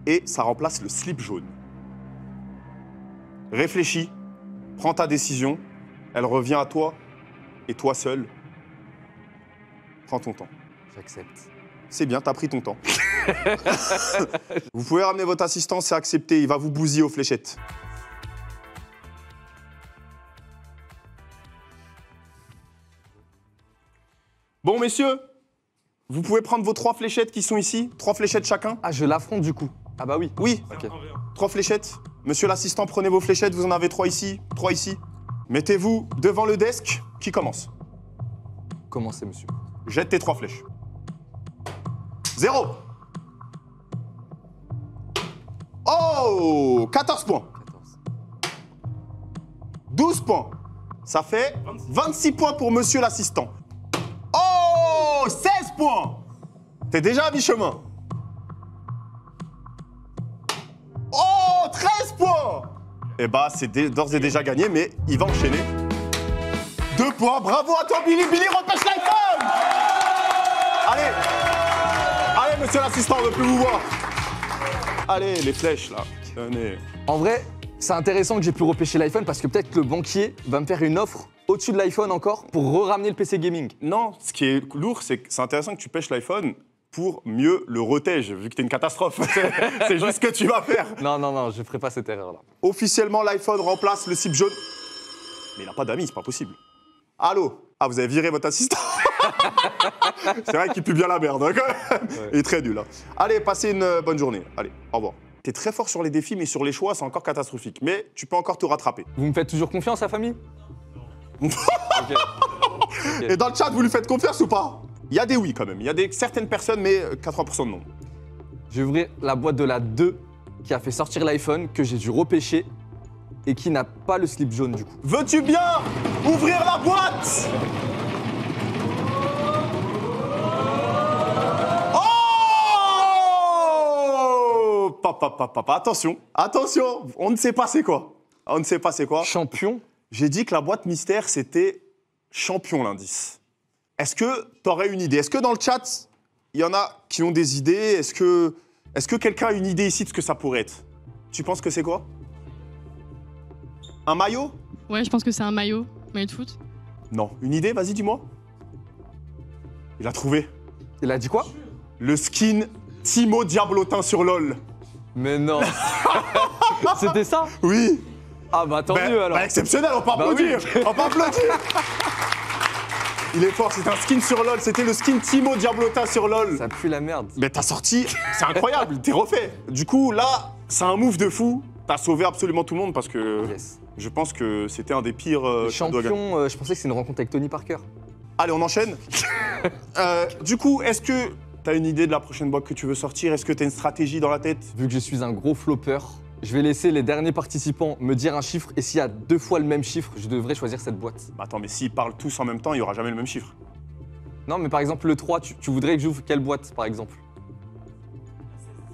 et ça remplace le slip jaune. Réfléchis, prends ta décision, elle revient à toi et toi seul. Prends ton temps. J'accepte. C'est bien, t'as pris ton temps. Vous pouvez ramener votre assistant, c'est accepté, il va vous bousiller aux fléchettes. Bon, messieurs, vous pouvez prendre vos 3 fléchettes qui sont ici, 3 fléchettes chacun. Ah, je l'affronte du coup. Ah bah oui. Oui, Ok. 3 fléchettes. Monsieur l'assistant, prenez vos fléchettes, vous en avez 3 ici, 3 ici. Mettez-vous devant le desk, qui commence. Commencez, monsieur. Jette tes 3 flèches. 0. Oh, 14 points. 14. 12 points. Ça fait 26 points pour monsieur l'assistant. Oh, 16 points. T'es déjà à mi-chemin. Oh, 13 points. Eh bah, c'est d'ores et déjà gagné, mais il va enchaîner. 2 points. Bravo à toi, Billy. Billy repêche l'iPhone. Allez. Allez, monsieur l'assistant, on ne veut plus vous voir. Allez, les flèches, là. Tenez. En vrai, c'est intéressant que j'ai pu repêcher l'iPhone parce que peut-être que le banquier va me faire une offre au-dessus de l'iPhone encore pour ramener le PC gaming. Non, ce qui est lourd, c'est que c'est intéressant que tu pêches l'iPhone pour mieux le rotège, vu que t'es une catastrophe. C'est juste ce que tu vas faire. Non, non, non, je ferai pas cette erreur-là. Officiellement, l'iPhone remplace le slip jaune. Mais il n'a pas d'amis, c'est pas possible. Allô? Ah, vous avez viré votre assistant? C'est vrai qu'il pue bien la merde, hein, quand même. Ouais. Il est très nul. Hein. Allez, passez une bonne journée. Allez, au revoir. T'es très fort sur les défis, mais sur les choix, c'est encore catastrophique. Mais tu peux encore te rattraper. Vous me faites toujours confiance, la famille? Ok. Et dans le chat, vous lui faites confiance ou pas? Il y a des oui quand même. Il y a certaines personnes, mais 80% de non. Je vais ouvrir la boîte de la 2 qui a fait sortir l'iPhone, que j'ai dû repêcher et qui n'a pas le slip jaune du coup. Veux-tu bien ouvrir la boîte? Oh! Papa, attention, attention, on ne sait pas c'est quoi. On ne sait pas c'est quoi. Champion? J'ai dit que la boîte mystère, c'était champion l'indice. Est-ce que tu aurais une idée? Est-ce que dans le chat, il y en a qui ont des idées? Est-ce que quelqu'un a une idée ici de ce que ça pourrait être? Tu penses que c'est quoi? Un maillot? Ouais, je pense que c'est un maillot de foot. Non. Une idée? Vas-y, dis-moi. Il a trouvé. Il a dit quoi? Le skin Timo Diablotin sur LoL. Mais non. C'était ça? Oui. Ah bah tant mieux alors. Bah, exceptionnel, on peut Bah oui. applaudir. On peut applaudir. Il est fort, c'est un skin sur LoL. C'était le skin Timo Diablotin sur LoL. Ça pue la merde. Mais t'as sorti, c'est incroyable, t'es refait. Du coup, là, c'est un move de fou. T'as sauvé absolument tout le monde parce que Yes. je pense que c'était un des pires cadeaux à gagner. Champion, je pensais que c'est une rencontre avec Tony Parker. Allez, on enchaîne. Du coup, est-ce que t'as une idée de la prochaine boîte que tu veux sortir? Est-ce que t'as une stratégie dans la tête? Vu que je suis un gros flopper, je vais laisser les derniers participants me dire un chiffre et s'il y a 2 fois le même chiffre, je devrais choisir cette boîte. Bah attends, mais s'ils parlent tous en même temps, il y aura jamais le même chiffre. Non mais par exemple le 3, tu voudrais que j'ouvre quelle boîte par exemple?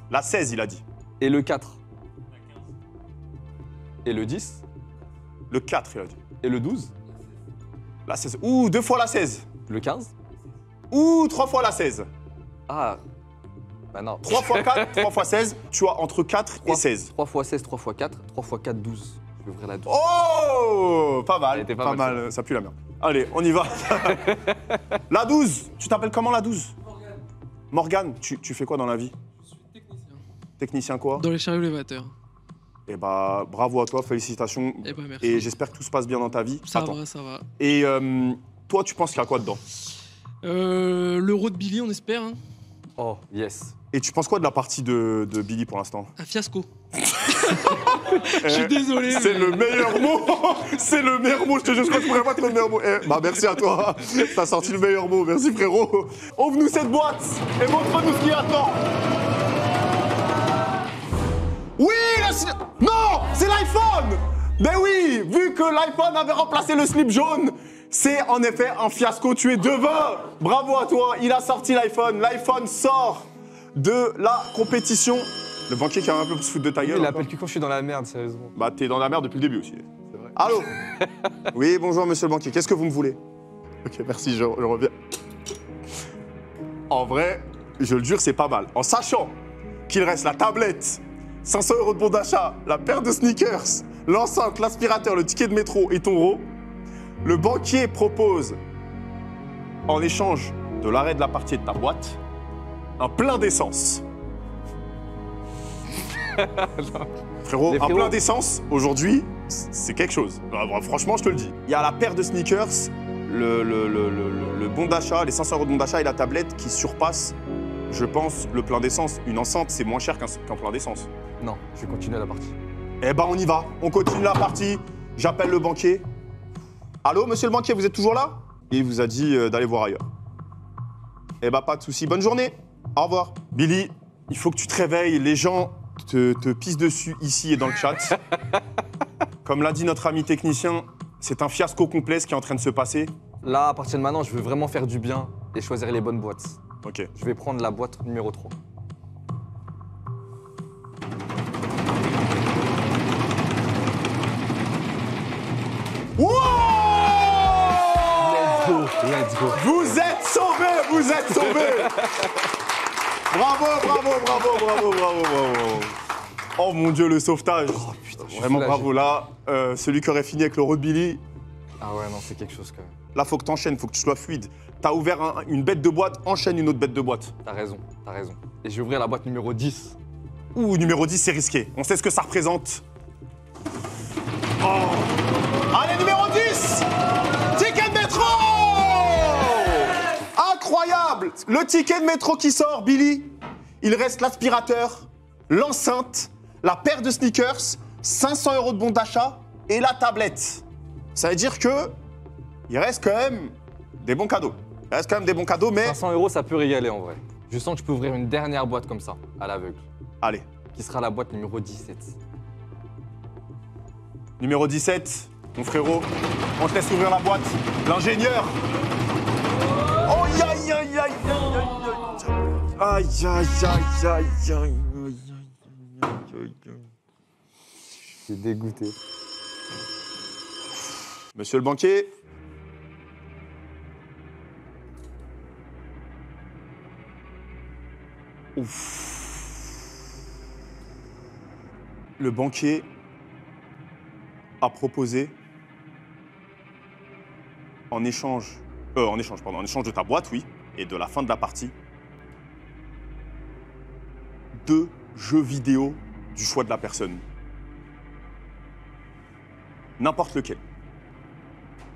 La 16, il a dit. Et le 4? Et le 10? Le 4, il a dit. Et le 12? La 16. Ouh, 2 fois la 16. Le 15? ou 3 fois la 16. Ah. Bah non. 3 fois 4, 3 fois 16, tu as entre 4 et 16. 3 fois 16, 3 fois 4, 3 fois 4, 12. Je vais ouvrir la 12. Oh, pas Elle mal, était pas pas mal, mal, ça pue la merde. Allez, on y va. La 12, tu t'appelles comment la 12? Morgane, tu fais quoi dans la vie? Je suis technicien. Technicien quoi? Dans les chariots élévateurs. Eh bah, bravo à toi, félicitations. Eh ben merci. Et j'espère que tout se passe bien dans ta vie. Ça Attends. va, ça va. Et toi, tu penses qu'il y a quoi dedans? L'euro de Billy, on espère. Hein. Oh, yes. Et tu penses quoi de la partie de Billy pour l'instant? Un fiasco. Je suis désolé. C'est mais- le meilleur mot. C'est le meilleur mot. Je te jure, je crois que je pourrais pas être le meilleur mot. Bah merci à toi. T'as sorti le meilleur mot. Merci frérot. Ouvre-nous cette boîte et montre-nous ce qu'il y a dedans. Oui, non, c'est l'iPhone. Mais oui, vu que l'iPhone avait remplacé le slip jaune, c'est en effet un fiasco. Tu es devin. Bravo à toi. Il a sorti l'iPhone. L'iPhone sort de la compétition. Le banquier qui a un peu pour se foutre de ta Il gueule. encore. appelle que quand je suis dans la merde, sérieusement. Bah, t'es dans la merde depuis le début aussi. C'est vrai. Allô? Oui, bonjour, monsieur le banquier. Qu'est-ce que vous me voulez? Ok, merci, je reviens. En vrai, je le jure, c'est pas mal. En sachant qu'il reste la tablette, 500 € de bon d'achat, la paire de sneakers, l'enceinte, l'aspirateur, le ticket de métro et ton euro, le banquier propose, en échange de l'arrêt de la partie de ta boîte, un plein d'essence. Frérot, Les un frérots. plein d'essence, aujourd'hui, c'est quelque chose. Bah, franchement, je te le dis. Il y a la paire de sneakers, le bon d'achat, les 500 € de bon d'achat et la tablette qui surpassent, je pense, le plein d'essence. Une enceinte, c'est moins cher qu'un plein d'essence. Non, je vais continuer la partie. Eh ben, on y va. On continue la partie. J'appelle le banquier. Allô, monsieur le banquier, vous êtes toujours là? Il vous a dit d'aller voir ailleurs. Eh ben, pas de souci. Bonne journée. Au revoir. Billy, il faut que tu te réveilles. Les gens te pissent dessus ici et dans le chat. Comme l'a dit notre ami technicien, c'est un fiasco complet ce qui est en train de se passer. Là, à partir de maintenant, je veux vraiment faire du bien et choisir les bonnes boîtes. Ok. Je vais prendre la boîte numéro 3. Wow! Let's go. Vous êtes sauvés, vous êtes sauvés. Bravo, bravo, bravo, bravo, bravo, bravo. Oh mon Dieu, le sauvetage. Oh putain, je suis Vraiment soulagé. bravo là. Celui qui aurait fini avec le road Billy. Ah ouais, non, c'est quelque chose quand même. Là, faut que t'enchaînes, faut que tu sois fluide. T'as ouvert une bête de boîte, enchaîne une autre bête de boîte. T'as raison, t'as raison. Et je vais ouvrir la boîte numéro 10. Ouh, numéro 10, c'est risqué. On sait ce que ça représente. Oh. Allez, numéro 10! Ticket de métro! Incroyable! Le ticket de métro qui sort, Billy. Il reste l'aspirateur, l'enceinte, la paire de sneakers, 500 € de bon d'achat et la tablette. Ça veut dire que il reste quand même des bons cadeaux. Il reste quand même des bons cadeaux, mais 500 €, ça peut régaler en vrai. Je sens que je peux ouvrir une dernière boîte comme ça, à l'aveugle, allez. qui sera la boîte numéro 17. Numéro 17, mon frérot, on te laisse ouvrir la boîte. L'ingénieur. Oh, aïe, aïe, aïe, aïe, aïe, aïe, aïe, aïe, aïe, aïe. Je suis dégoûté. Monsieur le banquier. Ouf. Le banquier a proposé en échange de ta boîte, oui, et de la fin de la partie, 2 jeux vidéo du choix de la personne. N'importe lequel.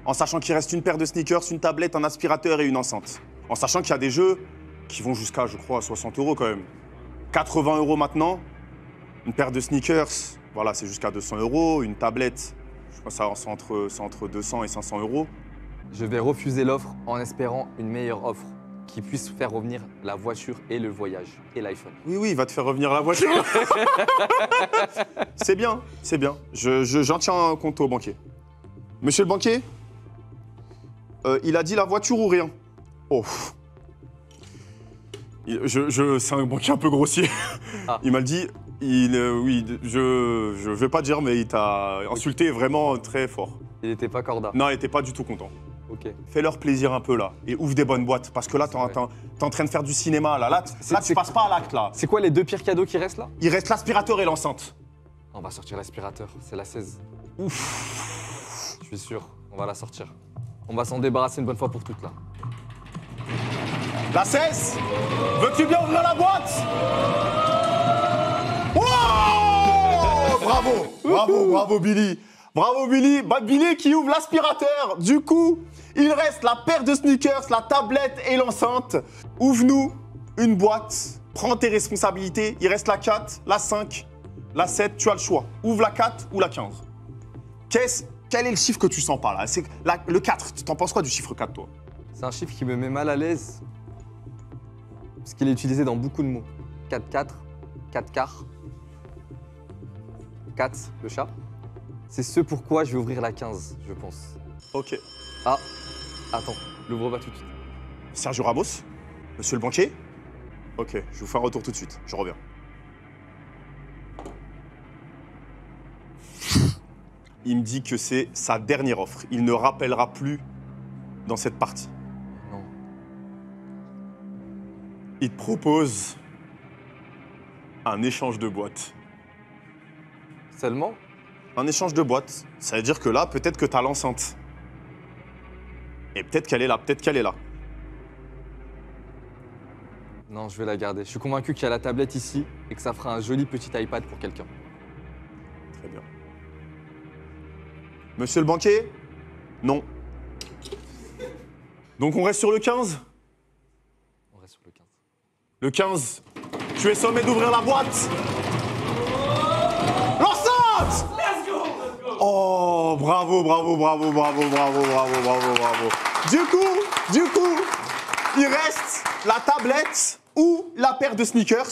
En sachant qu'il reste une paire de sneakers, une tablette, un aspirateur et une enceinte. En sachant qu'il y a des jeux qui vont jusqu'à, je crois, 60 € quand même. 80 € maintenant. Une paire de sneakers, voilà, c'est jusqu'à 200 €. Une tablette, je crois que c'est entre 200 et 500 €. Je vais refuser l'offre en espérant une meilleure offre qui puisse faire revenir la voiture et le voyage et l'iPhone. Oui, oui, il va te faire revenir la voiture. C'est bien, c'est bien. J'en tiens compte au banquier. Monsieur le banquier, il a dit la voiture ou rien? Oh. C'est un banquier un peu grossier. Ah. Il m'a dit, oui, je vais pas dire, mais il t'a insulté vraiment très fort. Il n'était pas corda. Non, il était pas du tout content. Ok. Fais-leur plaisir un peu là et ouvre des bonnes boîtes parce que là, t'es Ouais. en train de faire du cinéma. Là tu passes pas à l'acte là. C'est quoi les 2 pires cadeaux qui restent là? Il reste l'aspirateur et l'enceinte. On va sortir l'aspirateur, c'est la 16. Ouf. Je suis sûr, on va la sortir. On va s'en débarrasser une bonne fois pour toutes là. La 16. Veux-tu bien ouvrir la boîte? Oh, bravo Billy. Bravo Billy. Bah, Billy qui ouvre l'aspirateur. Du coup, il reste la paire de sneakers, la tablette et l'enceinte. Ouvre-nous une boîte. Prends tes responsabilités. Il reste la 4, la 5, la 7. Tu as le choix. Ouvre la 4 ou la 15. Quel est le chiffre que tu sens pas là? C'est le 4. Tu t'en penses quoi du chiffre 4 toi? C'est un chiffre qui me met mal à l'aise. Parce qu'il est utilisé dans beaucoup de mots. 4-4, 4 quarts. 4, le chat. C'est ce pourquoi je vais ouvrir la 15, je pense. Ok. Ah, attends, l'ouvre pas tout de suite. Sergio Ramos? Monsieur le banquier? Ok, je vous fais un retour tout de suite. Je reviens. Il me dit que c'est sa dernière offre. Il ne rappellera plus dans cette partie. Non. Il te propose un échange de boîtes. Seulement? Un échange de boîtes, ça veut dire que là, peut-être que t'as l'enceinte. Et peut-être qu'elle est là, peut-être qu'elle est là. Non, je vais la garder. Je suis convaincu qu'il y a la tablette ici et que ça fera un joli petit iPad pour quelqu'un. Très bien. Monsieur le banquier? Non. Donc on reste sur le 15? On reste sur le 15. Le 15, tu es sommé d'ouvrir la boîte. L'enceinte! Oh, bravo. Du coup, il reste la tablette ou la paire de sneakers.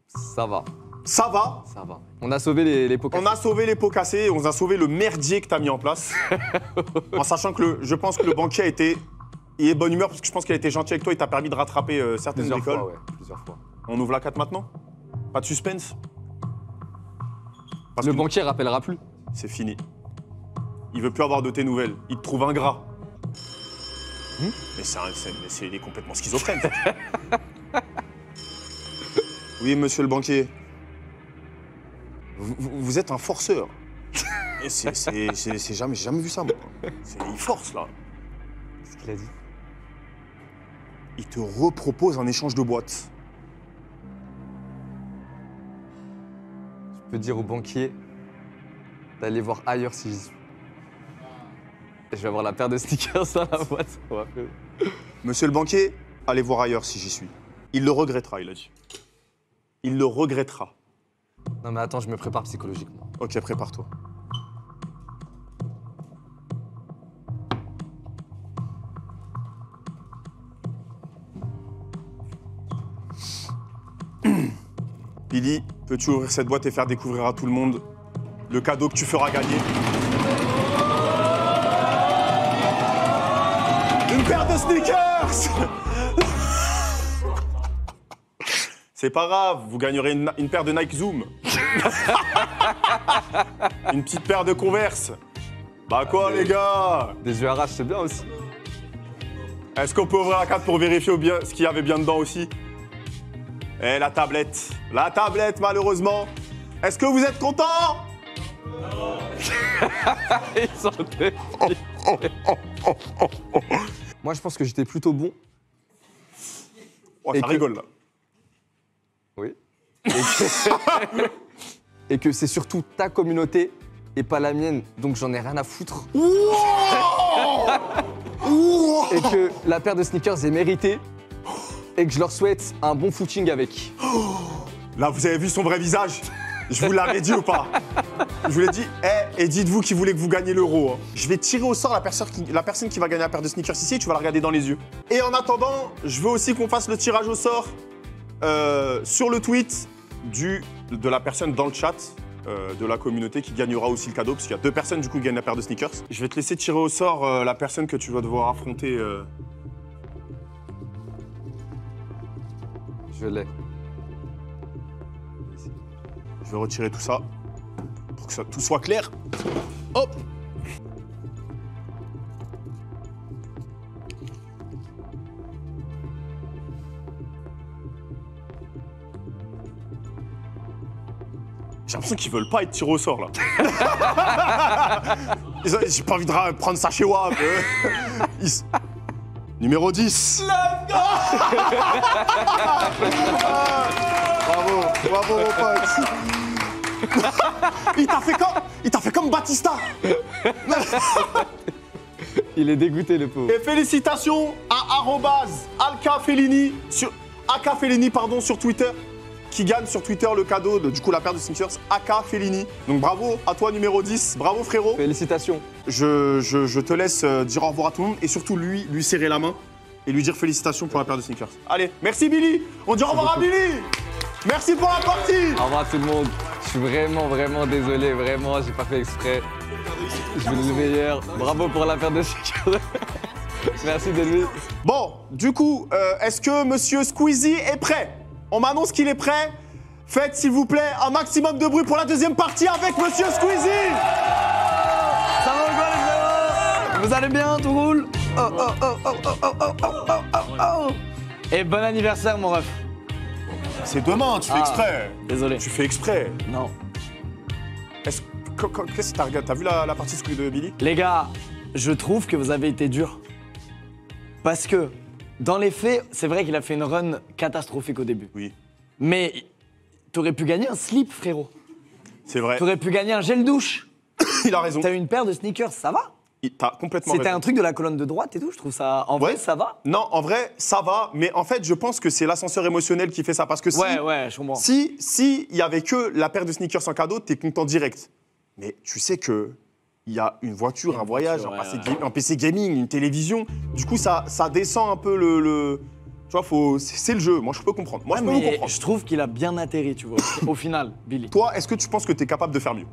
Ça va, Ça va. ça va. On a sauvé les pots On a sauvé les pots cassés, on a sauvé le merdier que t'as mis en place. En sachant que je pense que le banquier a été... Il est de bonne humeur parce que je pense qu'il a été gentil avec toi, il t'a permis de rattraper certaines plusieurs écoles. fois, ouais, plusieurs fois. On ouvre la 4 maintenant? Pas de suspense? Parce Le que banquier rappellera plus. c'est fini. Il veut plus avoir de tes nouvelles. Il te trouve ingrat. Mais il est complètement schizophrène. Oui, monsieur le banquier. Vous êtes un forceur. Et j'ai jamais vu ça, moi. Il force, là. Qu'est-ce qu'il a dit? Il te repropose un échange de boîtes. Je peux dire au banquier d'aller voir ailleurs si j'y suis. Et je vais avoir la paire de sneakers dans la boîte. On va faire- Monsieur le banquier, allez voir ailleurs si j'y suis. Il le regrettera, il a dit. Il le regrettera. Non mais attends, je me prépare psychologiquement. Ok, prépare-toi. Billy, peux-tu ouvrir cette boîte et faire découvrir à tout le monde le cadeau que tu feras gagner? Une paire de sneakers! C'est pas grave, vous gagnerez une paire de Nike Zoom. Une petite paire de Converse. Bah quoi, les gars? Des yeux arraches, c'est bien aussi. Est-ce qu'on peut ouvrir la carte pour vérifier ce qu'il y avait bien dedans aussi? Eh, la tablette. La tablette, malheureusement. Est-ce que vous êtes contents? Ils sont Moi, je pense que j'étais plutôt bon. Oh, Et ça que- rigole, là. Oui. Et que c'est surtout ta communauté et pas la mienne, donc j'en ai rien à foutre. Et que la paire de sneakers est méritée et que je leur souhaite un bon footing avec. Là, vous avez vu son vrai visage? Je vous l'avais dit ou pas? Je vous l'ai dit, et dites-vous qui voulait que vous gagniez l'euro. Hein. Je vais tirer au sort la personne qui va gagner la paire de sneakers ici et tu vas la regarder dans les yeux. Et en attendant, je veux aussi qu'on fasse le tirage au sort sur le tweet de la personne dans le chat de la communauté qui gagnera aussi le cadeau, parce qu'il y a 2 personnes du coup qui gagnent la paire de sneakers. Je vais te laisser tirer au sort la personne que tu vas devoir affronter. Je l'ai. Je vais retirer tout ça pour que tout soit clair. Hop! l'impression qu'ils veulent pas être tirés au sort, là. J'ai pas envie de prendre ça chez WAP. Numéro 10. Bravo, mon pote. Il t'a fait comme Batista. Il est dégoûté, le pauvre. Et félicitations à @AlkaFellini sur sur Twitter, qui gagne sur Twitter le cadeau de, du coup, la paire de sneakers AKFellini. Donc bravo à toi, numéro 10. Bravo, frérot. Félicitations. Je te laisse dire au revoir à tout le monde et surtout lui serrer la main et lui dire félicitations pour la paire de sneakers. Allez, merci Billy. On dit au revoir à Billy. Merci pour la partie. Au revoir tout le monde. Je suis vraiment désolé, vraiment, j'ai pas fait exprès. Je veux le meilleur. Bravo pour la paire de sneakers. Merci de lui. Bon, du coup, est-ce que Monsieur Squeezie est prêt? On m'annonce qu'il est prêt. Faites, s'il vous plaît, un maximum de bruit pour la deuxième partie avec Monsieur Squeezie. Ça va ou quoi les frérots? Vous allez bien, tout roule? Oh. Et bon anniversaire mon ref. C'est demain, tu fais exprès. Désolé. Tu fais exprès. Non. Qu'est-ce que t'as regardé? T'as vu la partie de Billy? Les gars, je trouve que vous avez été durs. Parce que, dans les faits, c'est vrai qu'il a fait une run catastrophique au début. Oui. Mais t'aurais pu gagner un slip, frérot. C'est vrai. T'aurais pu gagner un gel douche. Il a raison. T'as eu une paire de sneakers, ça va? T'as complètement C'était raison. un truc de la colonne de droite et tout, je trouve ça... En vrai, ça va? Non, en vrai, ça va. Mais en fait, je pense que c'est l'ascenseur émotionnel qui fait ça. Parce que Ouais, je comprends. si il y avait que la paire de sneakers en cadeau, t'es content direct. Mais tu sais que il y a une voiture, un voyage, un PC gaming, une télévision. Du coup, ça descend un peu le... Tu vois, c'est le jeu. Moi, je peux comprendre. Moi, je peux mais comprendre. je trouve qu'il a bien atterri, tu vois, au final, Billy. Toi, est-ce que tu penses que t'es capable de faire mieux?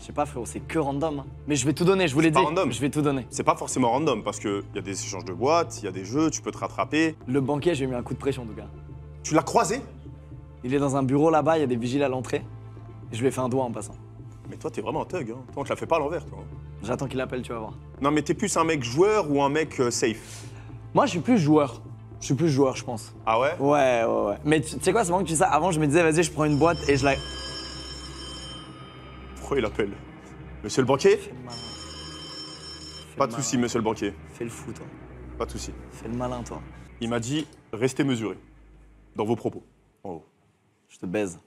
Je sais pas, frérot, c'est que random. Hein. Mais je vais tout donner, je vous l'ai dit. pas random. Je vais tout donner. C'est pas forcément random parce qu'il y a des échanges de boîtes, il y a des jeux, tu peux te rattraper. Le banquier, j'ai mis un coup de pression, en tout cas. Tu l'as croisé? Il est dans un bureau là-bas, il y a des vigiles à l'entrée. Et je lui ai fait un doigt en passant. Mais toi, t'es vraiment un thug. Hein. Toi, on te la fait pas à l'envers, toi. J'attends qu'il appelle, tu vas voir. Non, mais t'es plus un mec joueur ou un mec safe? Moi, je suis plus joueur. Je suis plus joueur, je pense. Ah ouais? Ouais. Mais tu sais quoi, c'est marrant que tu dis ça. Avant, je me disais, vas-y, je prends une boîte et je la... Pourquoi il appelle? Monsieur le banquier? Fais le malin. Pas de soucis, monsieur le banquier. Fais le fou, toi. Pas de soucis. Fais le malin, toi. Il m'a dit, restez mesurés dans vos propos. En haut. Je te baise.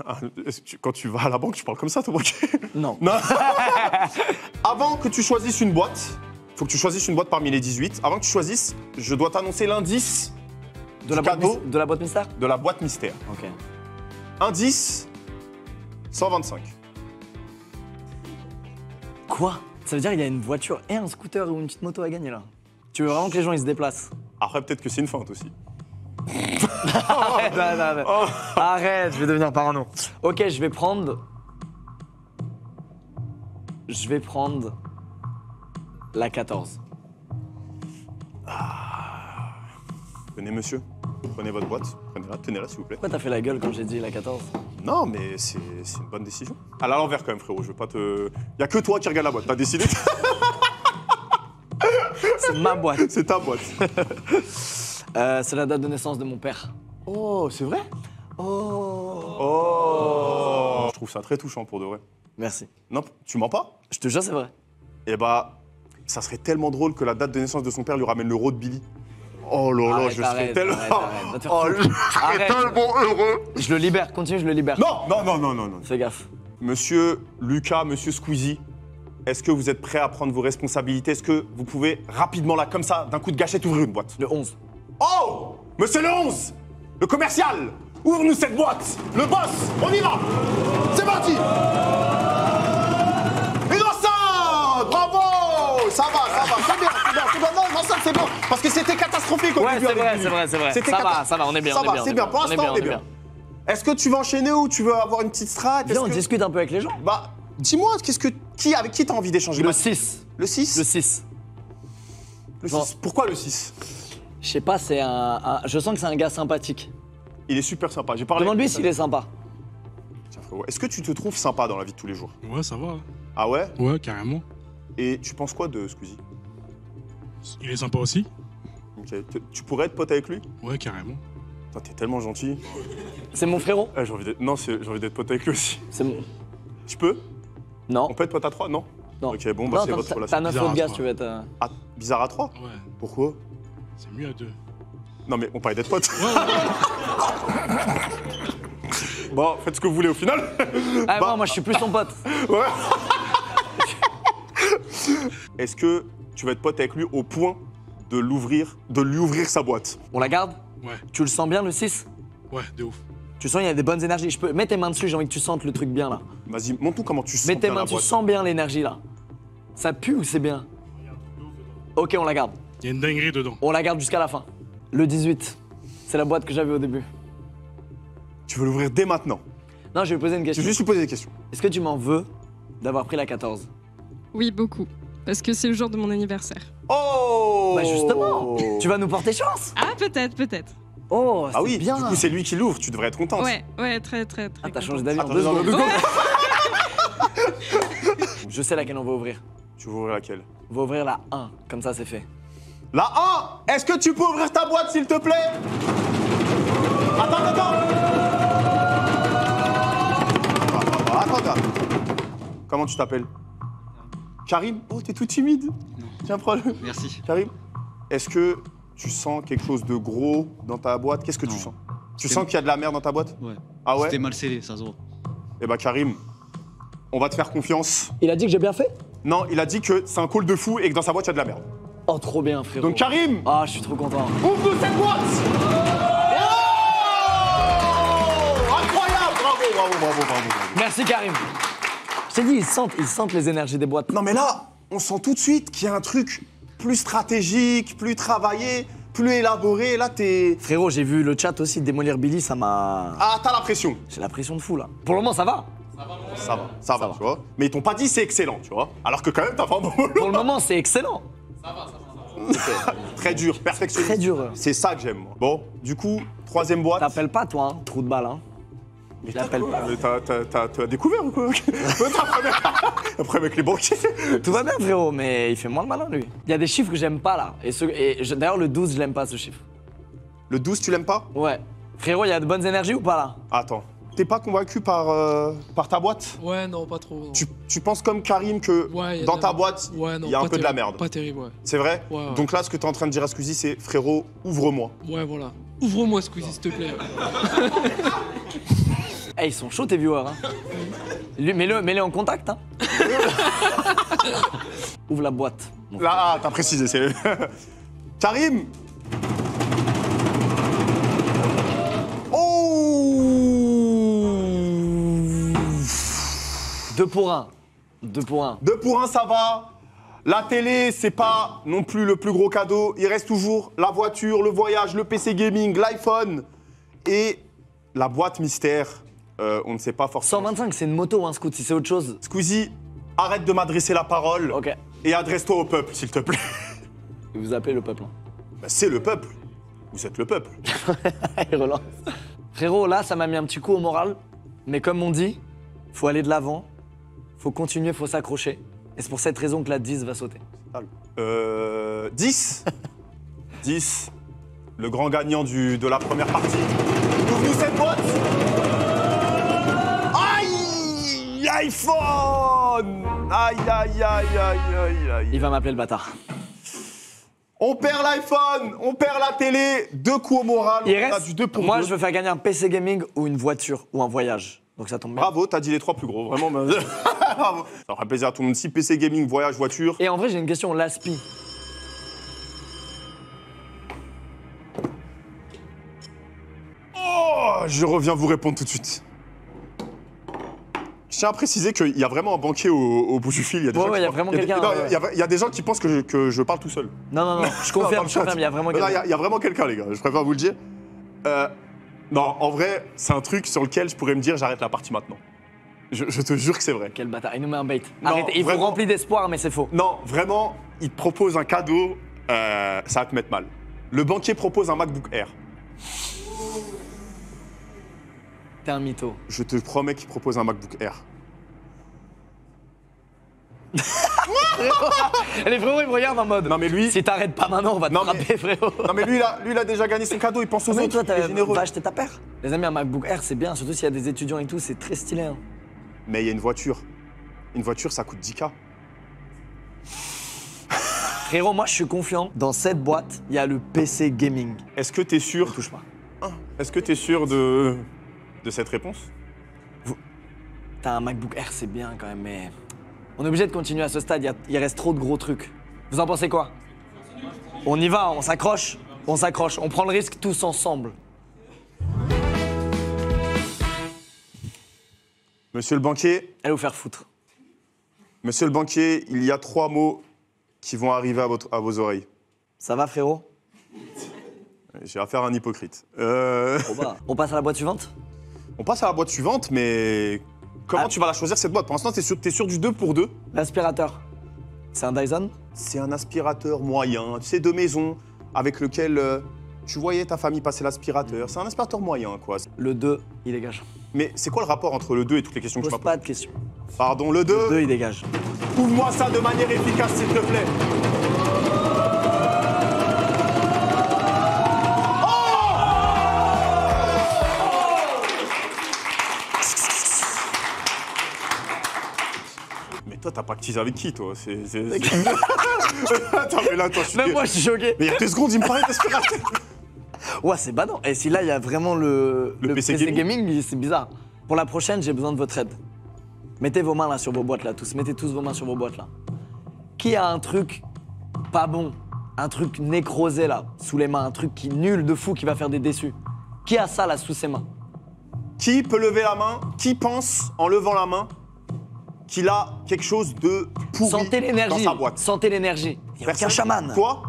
Ah, quand tu vas à la banque, tu parles comme ça, ton banquier? Non. Non. Avant que tu choisisses une boîte, faut que tu choisisses une boîte parmi les 18. Avant que tu choisisses, je dois t'annoncer l'indice De la boîte mystère? de la boîte mystère. Ok. Indice 125. Quoi? Ça veut dire qu'il y a une voiture et un scooter ou une petite moto à gagner, là? Tu veux vraiment que les gens, ils se déplacent? Après, peut-être que c'est une feinte aussi. Arrête, Oh. Arrête, je vais devenir parano. Ok, je vais prendre la 14. Venez, monsieur. Prenez votre boîte. Prenez-la, tenez-la, s'il vous plaît. Pourquoi t'as fait la gueule quand j'ai dit la 14? Non, mais c'est une bonne décision. À l'envers, quand même, frérot. Je veux pas te. Y a que toi qui regarde la boîte. T'as décidé. C'est ma boîte. C'est ta boîte. C'est la date de naissance de mon père. Oh, c'est vrai? Oh. Oh. Je trouve ça très touchant pour de vrai. Merci. Non, tu mens pas? Je te jure, c'est vrai. Eh bah, ça serait tellement drôle que la date de naissance de son père lui ramène l'euro de Billy. Oh là là, je serais tellement. arrête, va te faire Oh, foutre. je serais Arrête. tellement heureux. Je le libère, continue, je le libère. Non. Fais gaffe. Monsieur Lucas, monsieur Squeezie, est-ce que vous êtes prêts à prendre vos responsabilités? Est-ce que vous pouvez rapidement, là, comme ça, d'un coup de gâchette, ouvrir une boîte? Le 11. Oh! Monsieur le 11! Le commercial! Ouvre-nous cette boîte! Le boss! On y va! C'est parti! Innocent! Bravo! Ça va, c'est bien. Non, ça c'est bon. Parce que c'était catastrophique au Ouais, début. c'est avec vrai, lui. c'est vrai. C'était Ça va, on est bien. Ça on est va, bien, c'est on est bien. Pour l'instant, on est bien. Est-ce que tu veux enchaîner ou tu veux avoir une petite strat? Viens, on discute un peu avec les gens. Bah, dis-moi, avec qui t'as envie d'échanger? Le 6. Le 6? Le 6. Le 6. Pourquoi le 6? Je sais pas, c'est je sens que c'est un gars sympathique. Il est super sympa. J'ai parlé. Demande-lui s'il est sympa. Tiens, frérot, est-ce que tu te trouves sympa dans la vie de tous les jours? Ouais, ça va. Ah ouais? Ouais, carrément. Et tu penses quoi de Squeezie? Il est sympa aussi. Ok. Tu pourrais être pote avec lui? Ouais, carrément. Putain, t'es tellement gentil. C'est mon frérot. J'ai envie d'être... Non, j'ai envie d'être pote avec lui aussi. C'est mon. Tu peux? Non. On peut être pote à 3, non? Non. Ok, bon, bah Non, c'est votre t'as relation. 9 Bizarre autres gars à si toi. tu veux être. Ah, bizarre à 3? Ouais, Pourquoi? c'est mieux à 2. Non, mais on parlait d'être potes. Bon, faites ce que vous voulez au final. Ah, Bah. moi je suis plus son pote. Ouais. Est-ce que tu vas être pote avec lui au point de lui ouvrir sa boîte? On la garde? Ouais, Tu le sens bien le 6? ouais, de ouf. Tu sens il y a des bonnes énergies. Je peux. Mets tes mains dessus, j'ai envie que tu sentes le truc bien là. Vas-y, montre-nous comment tu sens Mets tes bien mains, la tu boîte. sens bien l'énergie là. Ça pue ou c'est bien? Ok, on la garde. Il y a une dinguerie dedans. On la garde jusqu'à la fin. Le 18, c'est la boîte que j'avais au début. Tu veux l'ouvrir dès maintenant? Non, je vais poser une Je question. vais juste lui poser des questions. Est-ce que tu m'en veux d'avoir pris la 14? Oui, beaucoup. Parce que c'est le jour de mon anniversaire. Oh! Bah justement, tu vas nous porter chance. Ah, peut-être. Oh, c'est Ah oui, bien. du coup c'est lui qui l'ouvre, tu devrais être contente. Ouais, très. Ah, t'as contente. changé d'avis en Attends, 2 non, secondes. non, non. Je sais laquelle on va ouvrir. Tu veux ouvrir laquelle? On va ouvrir la 1, comme ça c'est fait. La 1! Est-ce que tu peux ouvrir ta boîte s'il te plaît? Attends! Attends. Comment tu t'appelles? Karim? Oh, t'es tout timide. Tiens, prends-le. Merci. Karim, est-ce que tu sens quelque chose de gros dans ta boîte? Qu'est-ce que tu Non. sens? Tu C'était- sens qu'il y a de la merde dans ta boîte? Ouais. Ah ouais? C'était mal scellé, ça se voit. Eh bah Karim, on va te faire confiance. Il a dit que j'ai bien fait? Non, il a dit que c'est un call de fou et que dans sa boîte il y a de la merde. Oh, trop bien, frérot. Donc Karim, Ah, je suis trop content. ouvre cette boîte! Oh, incroyable! Bravo. Merci, Karim. Je t'ai dit, ils sentent les énergies des boîtes. Non mais là, on sent tout de suite qu'il y a un truc plus stratégique, plus travaillé, plus élaboré. Là, t'es... Frérot, j'ai vu le chat aussi démolir Billy, ça m'a. Ah, t'as la pression. J'ai la pression de fou là. Pour le moment, ça va. Ça va, tu vois. Mais ils t'ont pas dit c'est excellent, tu vois. Alors que quand même, t'as fait un bon boulot. Pour le moment, c'est excellent. Très dur, perfectionniste. Très dur. C'est ça que j'aime, moi. Bon, du coup, troisième boîte. T'appelles pas, toi, hein, trou de balle, hein. Mais Je l'appelle pas. Mais t'as découvert ou quoi? Après avec les banquiers. Tout va bien, frérot, mais il fait moins le malin, lui. Il y a des chiffres que j'aime pas là. D'ailleurs, le 12, je l'aime pas, ce chiffre. Le 12, tu l'aimes pas? Ouais. Frérot, il y a de bonnes énergies ou pas là? Attends. T'es pas convaincu par ta boîte? Ouais, non, pas trop. non. Tu penses comme Karim que Ouais, y a dans de ta la- boîte, Ouais, non, il y a un pas peu de la terrible, merde? Pas terrible, ouais. C'est vrai? Ouais, ouais. Donc là, ce que t'es en train de dire à Squeezie, c'est frérot, ouvre-moi. Ouais, voilà. Ouvre-moi, Squeezie, s'il te plaît. Eh, ils sont chauds, tes viewers, hein. Mets-le en contact, hein. Ouvre la boîte. mon frère. Là, ah, t'as précisé, c'est... Karim! Oh! 2 pour 1. 2 pour 1. 2 pour 1, ça va. La télé, c'est pas non plus le plus gros cadeau. Il reste toujours la voiture, le voyage, le PC gaming, l'iPhone et la boîte mystère. On ne sait pas forcément. 125, c'est une moto, hein, Scoot, si c'est autre chose. Squeezie, arrête de m'adresser la parole Ok. et adresse-toi au peuple, s'il te plaît. Vous appelez le peuple. Bah, c'est le peuple. Vous êtes le peuple. Il relance. Frérot, là, ça m'a mis un petit coup au moral. Mais comme on dit, faut aller de l'avant, faut continuer, faut s'accrocher. Et c'est pour cette raison que la 10 va sauter. 10. 10. Le grand gagnant de la première partie. Ouvre-nous cette boîte. Aïe! iPhone! Aïe, aïe, aïe, aïe, aïe, aïe. Il va m'appeler le bâtard. On perd l'iPhone, on perd la télé, 2 coups au moral. Il on a reste. du 2 pour Moi, 2. je veux faire gagner un PC gaming ou une voiture ou un voyage. Donc ça tombe bien. Bravo, t'as dit les 3 plus gros, vraiment. Bravo. Ça fera plaisir à tout le monde ici. PC gaming, voyage, voiture. Et en vrai, j'ai une question. L'aspi. Oh, je reviens vous répondre tout de suite. Je tiens à préciser qu'il y a vraiment un banquier au bout du fil. Il y a des Ouais, gens ouais, qui il y a pensent- vraiment il y quelqu'un, non, ouais. il y a des gens qui pensent que je parle tout seul. Non, je confirme, Dans le chat. il y a vraiment Non, quelqu'un. il y a vraiment quelqu'un, les gars. Je préfère vous le dire. Non, en vrai, c'est un truc sur lequel je pourrais me dire j'arrête la partie maintenant. Je te jure que c'est vrai. Quel bâtard, il nous met un bait. Non, Arrêtez, il vous vraiment. remplit d'espoir, mais c'est faux. Non, vraiment, il te propose un cadeau, ça va te mettre mal. Le banquier propose un MacBook Air. T'es un mytho. Je te promets qu'il propose un MacBook Air. Et les frérots, ils me regardent en mode. Non, mais lui. Si t'arrêtes pas maintenant, on va te Non, mais- frapper, frérot. Non, mais lui, il a déjà gagné son cadeau, il pense aux Mais autres. toi, il est généreux. va acheter ta paire. Les amis, un MacBook Air, c'est bien, surtout s'il y a des étudiants et tout, c'est très stylé. Hein. Mais il y a une voiture. Une voiture, ça coûte 10K. Frérot, moi, je suis confiant. Dans cette boîte, il y a le PC gaming. Est-ce que t'es Ne sûr touche pas. Est-ce que t'es sûr de cette réponse? T'as un MacBook Air, c'est bien quand même, mais on est obligé de continuer à ce stade. Il reste trop de gros trucs. Vous en pensez quoi? On y va, on s'accroche. On s'accroche. On prend le risque tous ensemble. Monsieur le banquier, Allez vous faire foutre. monsieur le banquier, il y a 3 mots qui vont arriver à vos oreilles. Ça va, frérot? J'ai affaire à un hypocrite. On passe à la boîte suivante? On passe à la boîte suivante, mais comment Ah. tu vas la choisir cette boîte? Pour l'instant, t'es sûr du 2 pour 2? L'aspirateur. C'est un Dyson? C'est un aspirateur moyen, tu sais, de maison, avec lequel tu voyais ta famille passer l'aspirateur. C'est un aspirateur moyen, quoi. Le 2, il dégage. Mais c'est quoi le rapport entre le 2 et toutes les questions que tu Pose m'as pas posées? de questions. Pardon, le 2. Le 2, il dégage. Ouvre-moi ça de manière efficace, s'il te plaît. Mais toi, t'as pas teasé avec qui, toi? Attends, mais là, attends, je suis... Même moi, je suis choqué. Mais il y a 2 secondes, il me parlait d'aspirateur. Ouais, c'est badant. Et si là, il y a vraiment le PC gaming, c'est bizarre. Pour la prochaine, j'ai besoin de votre aide. Mettez vos mains là sur vos boîtes là, tous. Mettez tous vos mains sur vos boîtes là. Qui a un truc pas bon, un truc nécrosé là, sous les mains, un truc qui nul de fou qui va faire des déçus? Qui a ça là sous ses mains? Qui peut lever la main? Qui pense, en levant la main, qu'il a quelque chose de pourri Sentez dans l'énergie. sa boîte? Sentez l'énergie. Il y a aucun chaman. Quoi?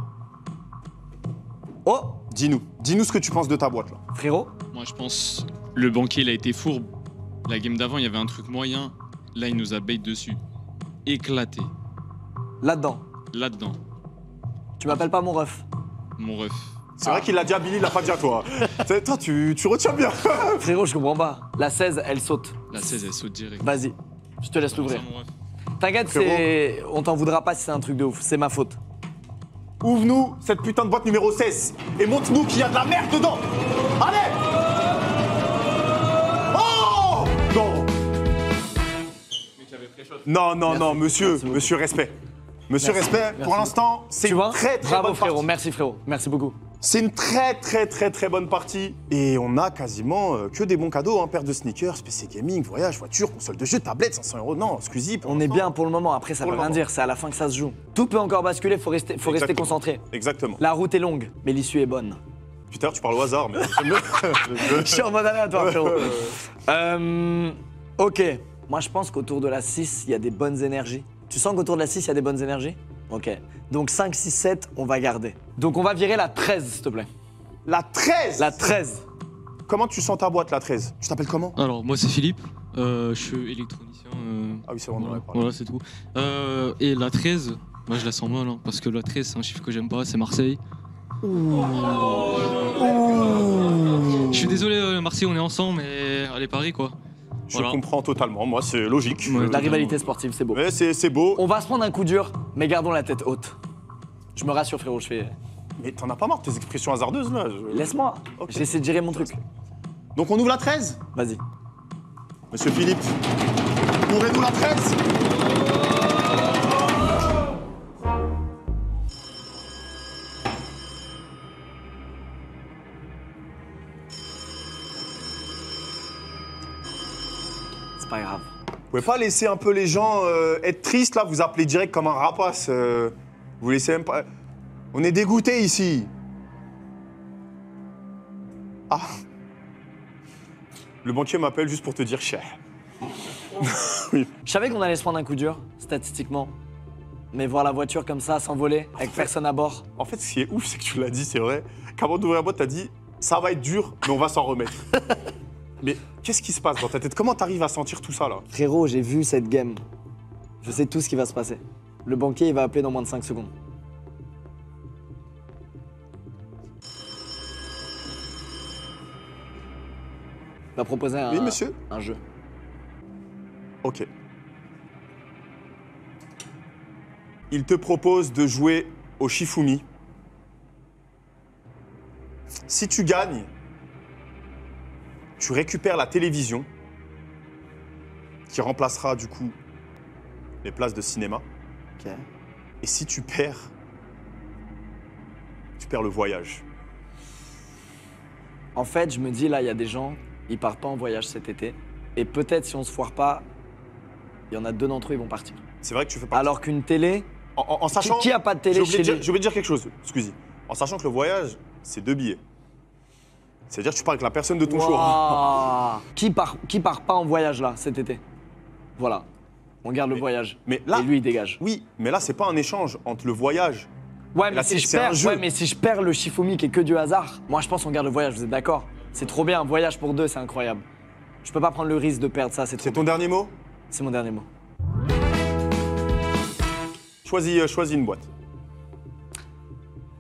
Oh, Dis-nous ce que tu penses de ta boîte, là. frérot. Moi, je pense le banquier, il a été fourbe. La game d'avant, il y avait un truc moyen. Là, il nous a bait dessus. Éclaté. Là-dedans. Là-dedans. Tu m'appelles pas mon ref. Mon ref. C'est vrai qu'il l'a dit à Billy, il l'a pas dit à toi. Toi, tu retiens bien. Frérot, je comprends pas. La 16, elle saute. La 16, elle saute direct. Vas-y, je te laisse Comment ça, l'ouvrir. mon ref? T'inquiète, on t'en voudra pas si c'est un truc de ouf. C'est ma faute. Ouvre-nous cette putain de boîte numéro 16 et montre-nous qu'il y a de la merde dedans. Allez! Oh! Non. Non, monsieur, respect. Monsieur, Merci. respect, pour Merci. l'instant, c'est Tu une vois? très Bravo bonne frérot, partie. merci frérot, merci beaucoup. C'est une très bonne partie. Et on a quasiment que des bons cadeaux, hein. Paire de sneakers, PC gaming, voyage, voiture, console de jeu, tablette, 500 €. Non, exclusive. On est bien pour le moment, après ça Pour veut le rien moment. dire, c'est à la fin que ça se joue. Tout peut encore basculer, faut rester Exactement. concentré. Exactement. La route est longue, mais l'issue est bonne. Putain, tu parles au hasard, mais Je suis en mode aléatoire frérot. Ok, moi je pense qu'autour de la 6, il y a des bonnes énergies. Tu sens qu'autour de la 6, il y a des bonnes énergies? Ok. Donc 5, 6, 7, on va garder. Donc on va virer la 13, s'il te plaît. La 13! La 13. Comment tu sens ta boîte, la 13? Tu t'appelles comment? Alors, moi, c'est Philippe. Je suis électronicien. Ah oui, c'est vrai, on en Voilà, avait parlé. voilà, c'est tout. Et la 13, moi, je la sens mal, hein, parce que la 13, c'est un chiffre que j'aime pas, c'est Marseille. Je suis désolé, Marseille, on est ensemble, mais allez, Paris, quoi. Je Voilà. comprends totalement, moi, c'est logique. Ouais, La rivalité sportive, c'est beau. Mais c'est beau. On va se prendre un coup dur, mais gardons la tête haute. Je me rassure frérot, je fais... Mais t'en as pas marre de tes expressions hasardeuses, là? Laisse-moi, Ok. j'essaie de gérer mon truc. Donc on ouvre la 13? Vas-y. Monsieur Philippe, ouvrez-nous la 13? C'est pas grave. Vous pouvez pas laisser un peu les gens être tristes, là? Vous appelez direct comme un rapace. Vous laissez même pas... On est dégoûtés ici. Ah. Le banquier m'appelle juste pour te dire cher. Je savais qu'on allait se prendre un coup dur, statistiquement. Mais voir la voiture comme ça, s'envoler, avec personne à bord. En fait, ce qui est ouf, c'est que tu l'as dit, c'est vrai. Qu'avant d'ouvrir la boîte, t'as dit ça va être dur, mais on va s'en remettre. Mais qu'est-ce qui se passe dans ta tête? Comment t'arrives à sentir tout ça, là? Frérot, j'ai vu cette game. Je sais tout ce qui va se passer. Le banquier, il va appeler dans moins de 5 secondes. Il va proposer Oui, monsieur? un jeu. Ok. il te propose de jouer au Shifumi. Si tu gagnes, tu récupères la télévision qui remplacera du coup les places de cinéma. Ok. Et si tu perds le voyage. En fait, je me dis, là, il y a des gens, ils partent pas en voyage cet été. Et peut-être, si on se foire pas, il y en a 2 d'entre eux, ils vont partir. C'est vrai que tu fais partie. Alors qu'une télé, En sachant... qui a pas de télé chez lui? J'ai oublié de dire quelque chose, Squeezie. En sachant que le voyage, c'est 2 billets. C'est-à-dire que tu pars avec la personne de ton choix. Waouh. Qui part pas en voyage, là, cet été? Voilà. On garde le voyage. Mais là, Et lui, il dégage. oui, mais là, c'est pas un échange entre le voyage. Ouais, mais Là, si je c'est un perds, jeu. ouais, mais si je perds le Shifumi qui est que du hasard, moi je pense qu'on garde le voyage, vous êtes d'accord? C'est trop bien, un voyage pour 2, c'est incroyable. Je peux pas prendre le risque de perdre ça, c'est trop C'est ton bien. dernier mot? C'est mon dernier mot. Choisis une boîte.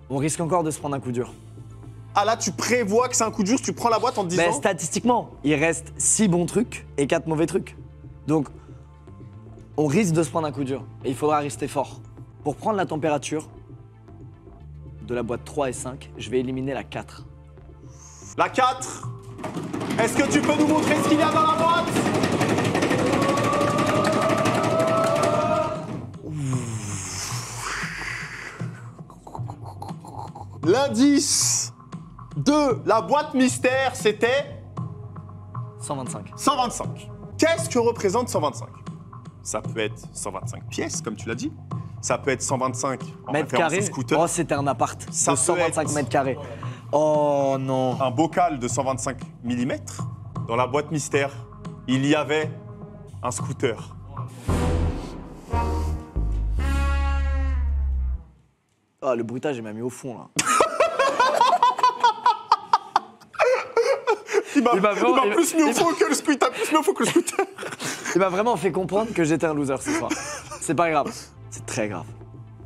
On risque encore de se prendre un coup dur. Ah là, tu prévois que c'est un coup dur, tu prends la boîte en te disant... Mais statistiquement, il reste 6 bons trucs et 4 mauvais trucs. Donc, on risque de se prendre un coup dur. Et il faudra rester fort. Pour prendre la température de la boîte 3 et 5, je vais éliminer la 4. La 4. Est-ce que tu peux nous montrer ce qu'il y a dans la boîte? L'indice de la boîte mystère, c'était 125. 125. Qu'est-ce que représente 125? Ça peut être 125 pièces, comme tu l'as dit. Ça peut être 125 en Mètres référence carrés. au scooter. Oh, c'était un appart Ça de peut 125 être- mètres carrés. Oh non. Un bocal de 125 mm. Dans la boîte mystère, il y avait un scooter. Oh, le bruitage, il m'a mis au fond, là. Il m'a Il m'a vraiment- plus mis au fond que le scooter. T'as plus mis au fond que le scooter. Il m'a vraiment fait comprendre que j'étais un loser ce soir. C'est pas grave. C'est très grave.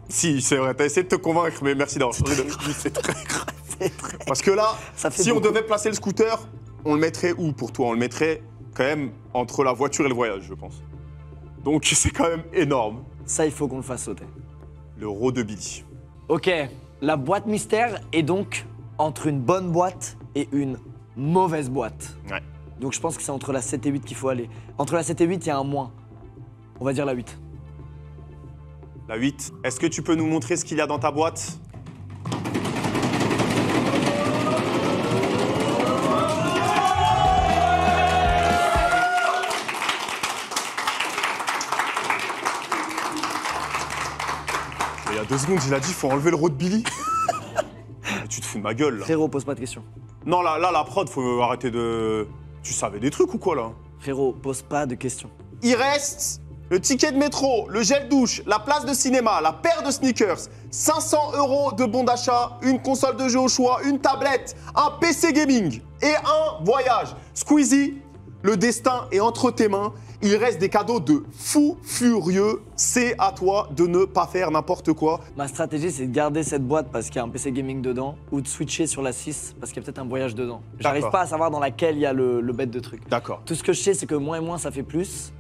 Si, c'est vrai, t'as essayé de te convaincre, mais merci d'avoir changé de... C'est très grave. Parce que là, Ça fait si on beaucoup. devait placer le scooter, on le mettrait où pour toi? On le mettrait quand même entre la voiture et le voyage, je pense. Donc c'est quand même énorme. Ça, il faut qu'on le fasse sauter. Le raw de Billy. Ok, la boîte mystère est donc entre une bonne boîte et une mauvaise boîte. Ouais. Donc je pense que c'est entre la 7 et 8 qu'il faut aller. Entre la 7 et 8, il y a un moins. On va dire la 8. La 8. Est-ce que tu peux nous montrer ce qu'il y a dans ta boîte? Il y a 2 secondes, il a dit faut enlever le raw de Billy. Mais tu te fous de ma gueule là. Frérot, pose pas de questions. Non, là, la prod, faut arrêter de. Tu savais des trucs ou quoi là? Frérot, pose pas de questions. Il reste le ticket de métro, le gel douche, la place de cinéma, la paire de sneakers, 500 € de bon d'achat, une console de jeu au choix, une tablette, un PC gaming et un voyage. Squeezie, le destin est entre tes mains. Il reste des cadeaux de fou furieux. C'est à toi de ne pas faire n'importe quoi. Ma stratégie, c'est de garder cette boîte parce qu'il y a un PC gaming dedans ou de switcher sur la 6 parce qu'il y a peut-être un voyage dedans. J'arrive D'accord. pas à savoir dans laquelle il y a le bête de truc. D'accord. Tout ce que je sais, c'est que moins et moins, ça fait plus.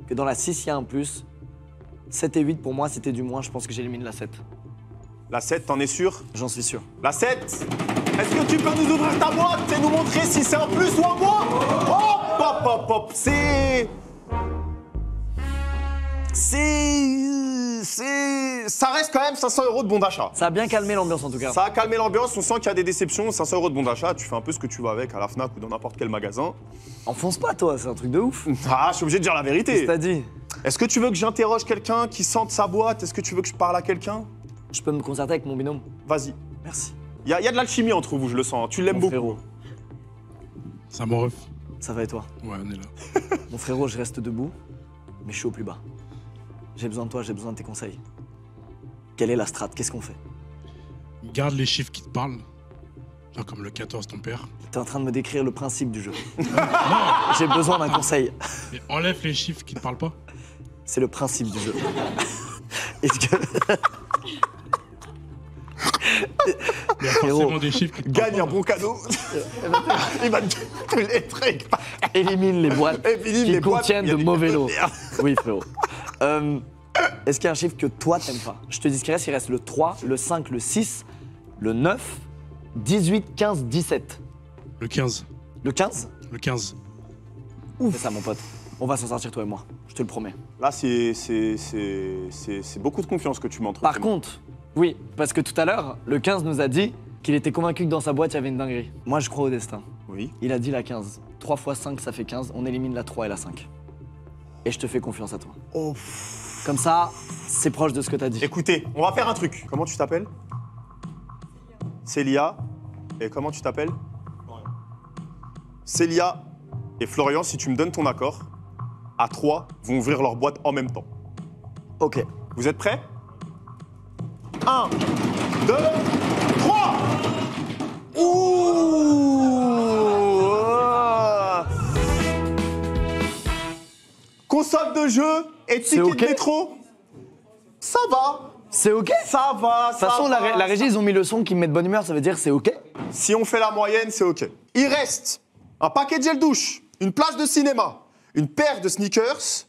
Que dans la 6, il y a un plus. 7 et 8, pour moi, c'était du moins. Je pense que j'élimine la 7. La 7, t'en es sûr? J'en suis sûr. La 7, est-ce que tu peux nous ouvrir ta boîte et nous montrer si c'est un plus ou un moins? Hop, hop, hop, hop. Ça reste quand même 500 € de bon d'achat. Ça a bien calmé l'ambiance en tout cas. Ça a calmé l'ambiance, on sent qu'il y a des déceptions. 500 € de bon d'achat, tu fais un peu ce que tu veux avec à la Fnac ou dans n'importe quel magasin. Enfonce pas toi, c'est un truc de ouf. Ah, je suis obligé de dire la Qu'est-ce que vérité. t'as dit? Est-ce que tu veux que j'interroge quelqu'un qui sente sa boîte? Est-ce que tu veux que je parle à quelqu'un? Je peux me concerter avec mon binôme. Vas-y. Merci. Il y a de l'alchimie entre vous, je le sens. Tu l'aimes Mon beaucoup. frérot. Ça m'en ref. Ça va et toi? Ouais, on est là. Mon frérot, je reste debout, mais je suis au plus bas. J'ai besoin de toi, j'ai besoin de tes conseils. Quelle est la strat? Qu'est-ce qu'on fait? Garde les chiffres qui te parlent. Genre comme le 14, ton père. T'es en train de me décrire le principe du jeu. J'ai besoin d'un conseil. Et enlève les chiffres qui te parlent pas. C'est le principe du jeu. Est-ce que... Il y a Frérot. forcément des chiffres qui te parlent Gagne un bon cadeau. Il va te les Élimine les boîtes Élimine qui les boîtes, contiennent il y a de des mauvais cadeaux lots. de merde. Oui, frérot. Est-ce qu'il y a un chiffre que toi t'aimes pas? Je te dis ce qu'il reste, il reste le 3, le 5, le 6, le 9, 18, 15, 17. Le 15. Le 15? Le 15. C'est ça mon pote. On va s'en sortir toi et moi, je te le promets. Là, c'est beaucoup de confiance que tu montres. Par contre, oui, parce que tout à l'heure, le 15 nous a dit qu'il était convaincu que dans sa boîte, il y avait une dinguerie. Moi, je crois au destin. Oui. Il a dit la 15. 3 x 5, ça fait 15. On élimine la 3 et la 5. Et je te fais confiance à toi. Oh. Comme ça, c'est proche de ce que t'as dit. Écoutez, on va faire un truc. Comment tu t'appelles? Célia. Et comment tu t'appelles? Célia et Florian, si tu me donnes ton accord, à 3 vont ouvrir leur boîte en même temps. Ok. Vous êtes prêts? 1, 2, 3! Ouh! Console de jeu et ticket ok de métro? Ça va! C'est ok? Ça va, De toute façon, la régie, ils ont mis le son qui me met de bonne humeur, ça veut dire c'est ok? Si on fait la moyenne, c'est OK. Il reste un paquet de gel douche, une place de cinéma, une paire de sneakers,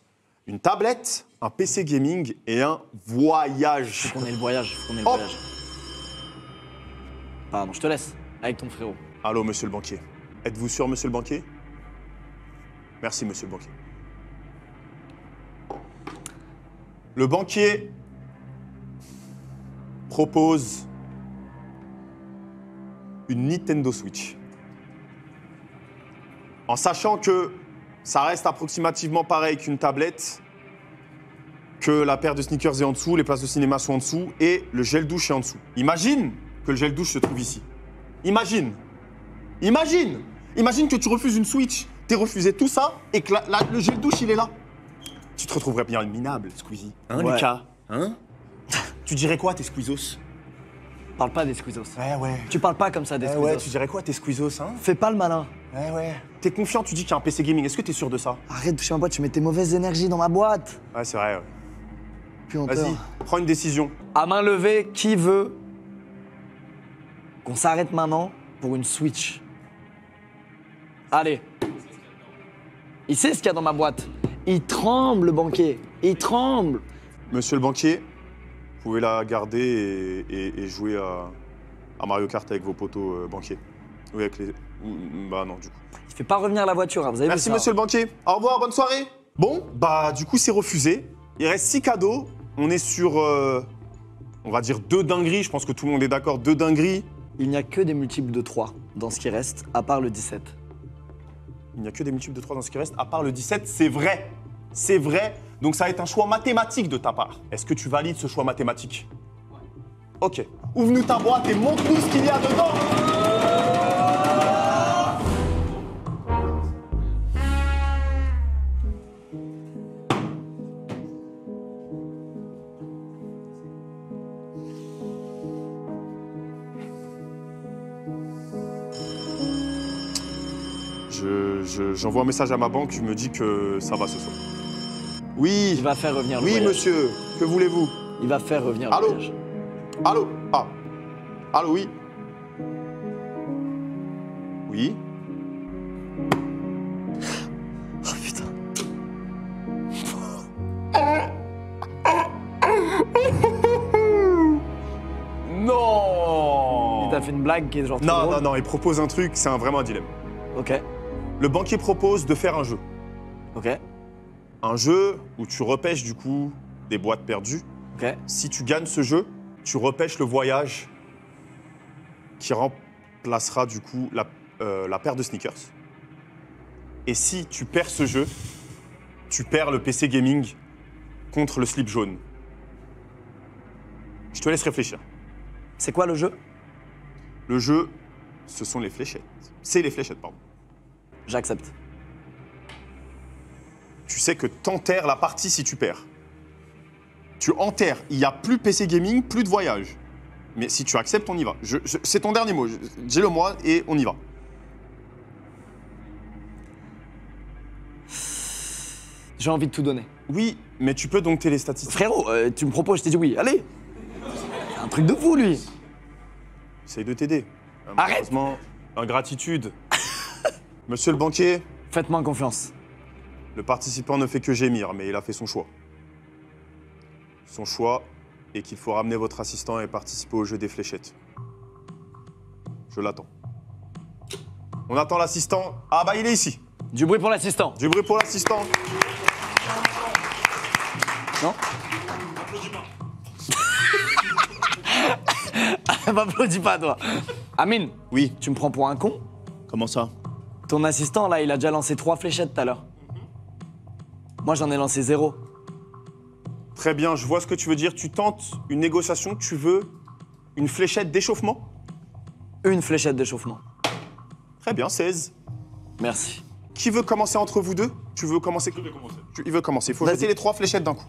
une tablette, un PC gaming et un voyage. Faut qu'on ait le voyage, faut qu'on ait le Hop. voyage. Pardon, je te laisse, avec ton frérot. Allô, monsieur le banquier. Êtes-vous sûr, monsieur le banquier? Merci, monsieur le banquier. Le banquier propose une Nintendo Switch. En sachant que ça reste approximativement pareil qu'une tablette, que la paire de sneakers est en dessous, les places de cinéma sont en dessous et le gel douche est en dessous. Imagine que le gel douche se trouve ici. Imagine. Imagine. Imagine que tu refuses une Switch, t'es refusé tout ça et que le gel douche il est là. Tu te retrouverais bien minable, Squeezie. Hein, Ouais. Lucas? Hein? Tu dirais quoi, tes Squeezos? Parle pas des squeezos. Ouais. Tu parles pas comme ça des squeezos. Ouais, tu dirais quoi, tes Squeezos, hein? Fais pas le malin. Ouais. T'es confiant, tu dis qu'il y a un PC gaming. Est-ce que t'es sûr de ça? Arrête de toucher ma boîte, tu mets tes mauvaises énergies dans ma boîte. Ouais, c'est vrai. Ouais. Puis on Vas-y, prends une décision. À main levée, qui veut qu'on s'arrête maintenant pour une Switch? Allez. Il sait ce qu'il y a dans ma boîte. Il tremble, le banquier. Il tremble. Monsieur le banquier, vous pouvez la garder et jouer à Mario Kart avec vos potos banquiers. Oui, avec les... Bah non, du coup. Il fait pas revenir la voiture, hein, vous avez Merci, vu ça? monsieur le banquier. Au revoir, bonne soirée. Bon, bah du coup, c'est refusé. Il reste 6 cadeaux. On est sur, on va dire, 2 dingueries. Je pense que tout le monde est d'accord, 2 dingueries. Il n'y a que des multiples de 3 dans ce qui reste, à part le 17. Il n'y a que des multiples de 3 dans ce qui reste, à part le 17. C'est vrai. C'est vrai. Donc ça va être un choix mathématique de ta part. Est-ce que tu valides ce choix mathématique? Ouais. Ok. Ouvre-nous ta boîte et montre-nous ce qu'il y a dedans. J'envoie un message à ma banque, tu me dis que ça va ce soir. Oui. Il va faire revenir le Oui, voyage. monsieur. Que voulez-vous? Il va faire revenir Allô? le voyage. Allô? Ah. Allô, oui. Oui. Oh putain. Non. Il t'a fait une blague qui est genre trop Non, drôle. non, non, il propose un truc, c'est vraiment un dilemme. Ok, Le banquier propose de faire un jeu. ok, Un jeu où tu repêches du coup des boîtes perdues. ok. Si tu gagnes ce jeu, tu repêches le voyage qui remplacera du coup la paire de sneakers. Et si tu perds ce jeu, tu perds le PC gaming contre le slip jaune. Je te laisse réfléchir. C'est quoi le jeu? Le jeu, ce sont les fléchettes. C'est les fléchettes, pardon. J'accepte. Tu sais que t'enterres la partie si tu perds. Tu enterres. Il n'y a plus PC gaming, plus de voyage. Mais si tu acceptes, on y va. C'est ton dernier mot. Dis-le moi et on y va. J'ai envie de tout donner. Oui, mais tu peux dompter les statistiques. Frérot, tu me proposes, je t'ai dit oui. Allez. C'est un truc de fou, lui. J'essaye de t'aider. Arrête. Malheureusement, ingratitude. Monsieur le banquier, Faites-moi confiance. le participant ne fait que gémir, mais il a fait son choix. son choix est qu'il faut ramener votre assistant et participer au jeu des fléchettes. Je l'attends. On attend l'assistant. Ah bah il est ici. Du bruit pour l'assistant. Du bruit pour l'assistant. Non? M'applaudis pas, toi. Amine, Oui. tu me prends pour un con? Comment ça? Ton assistant, là, il a déjà lancé 3 fléchettes tout à l'heure. Moi, j'en ai lancé 0. Très bien, je vois ce que tu veux dire. Tu tentes une négociation, tu veux une fléchette d'échauffement? Une fléchette d'échauffement. Très bien, 16. Merci. Qui veut commencer entre vous deux? Tu veux commencer? Il veut commencer. Il faut Vas-y. jeter les 3 fléchettes d'un coup.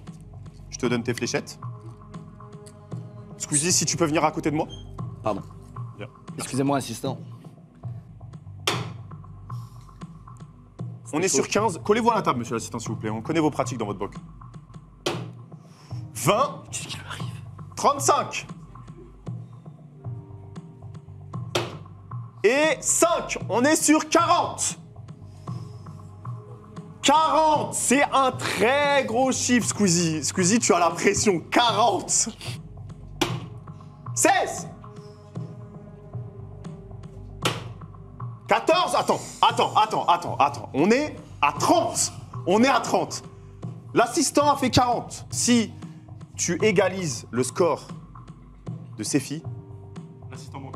Je te donne tes fléchettes. Squeezie, si tu peux venir à côté de moi. Pardon. Bien. Excusez-moi, assistant. On est sur 15. Collez-vous à la table, monsieur l'assistant, s'il vous plaît. On connaît vos pratiques dans votre boc. 20. Qu'est-ce qui lui arrive? 35. Et 5. On est sur 40. 40. C'est un très gros chiffre, Squeezie. Squeezie, tu as la pression. 40. 16. 14. Attends. On est à 30. On est à 30. L'assistant a fait 40. Si tu égalises le score de Séfi,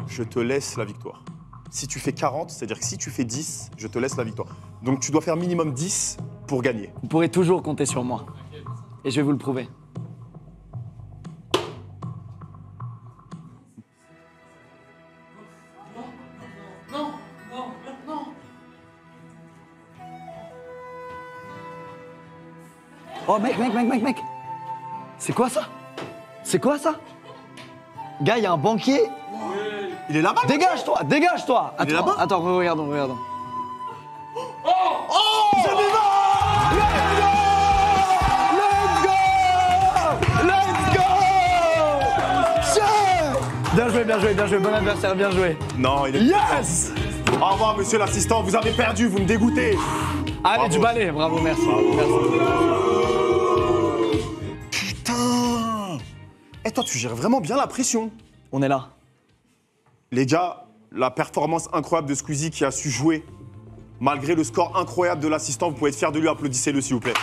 je te laisse la victoire. Si tu fais 40, c'est-à-dire que si tu fais 10, je te laisse la victoire. Donc tu dois faire minimum 10 pour gagner. Vous pourrez toujours compter sur moi. Et je vais vous le prouver. Oh mec. C'est quoi ça? C'est quoi ça? Gars, il y a un banquier. Il est là-bas. Dégage-toi. Il est Attends, là-bas attends, regardons. Bien joué, bon adversaire, bien joué. Non, il est... Yes! Au revoir, monsieur l'assistant. Vous avez perdu, vous me dégoûtez. Allez, Bravo. du balai, bravo, merci. Putain. Et toi, tu gères vraiment bien la pression. On est là. Les gars, la performance incroyable de Squeezie qui a su jouer, malgré le score incroyable de l'assistant, vous pouvez être fiers de lui, applaudissez-le s'il vous plaît.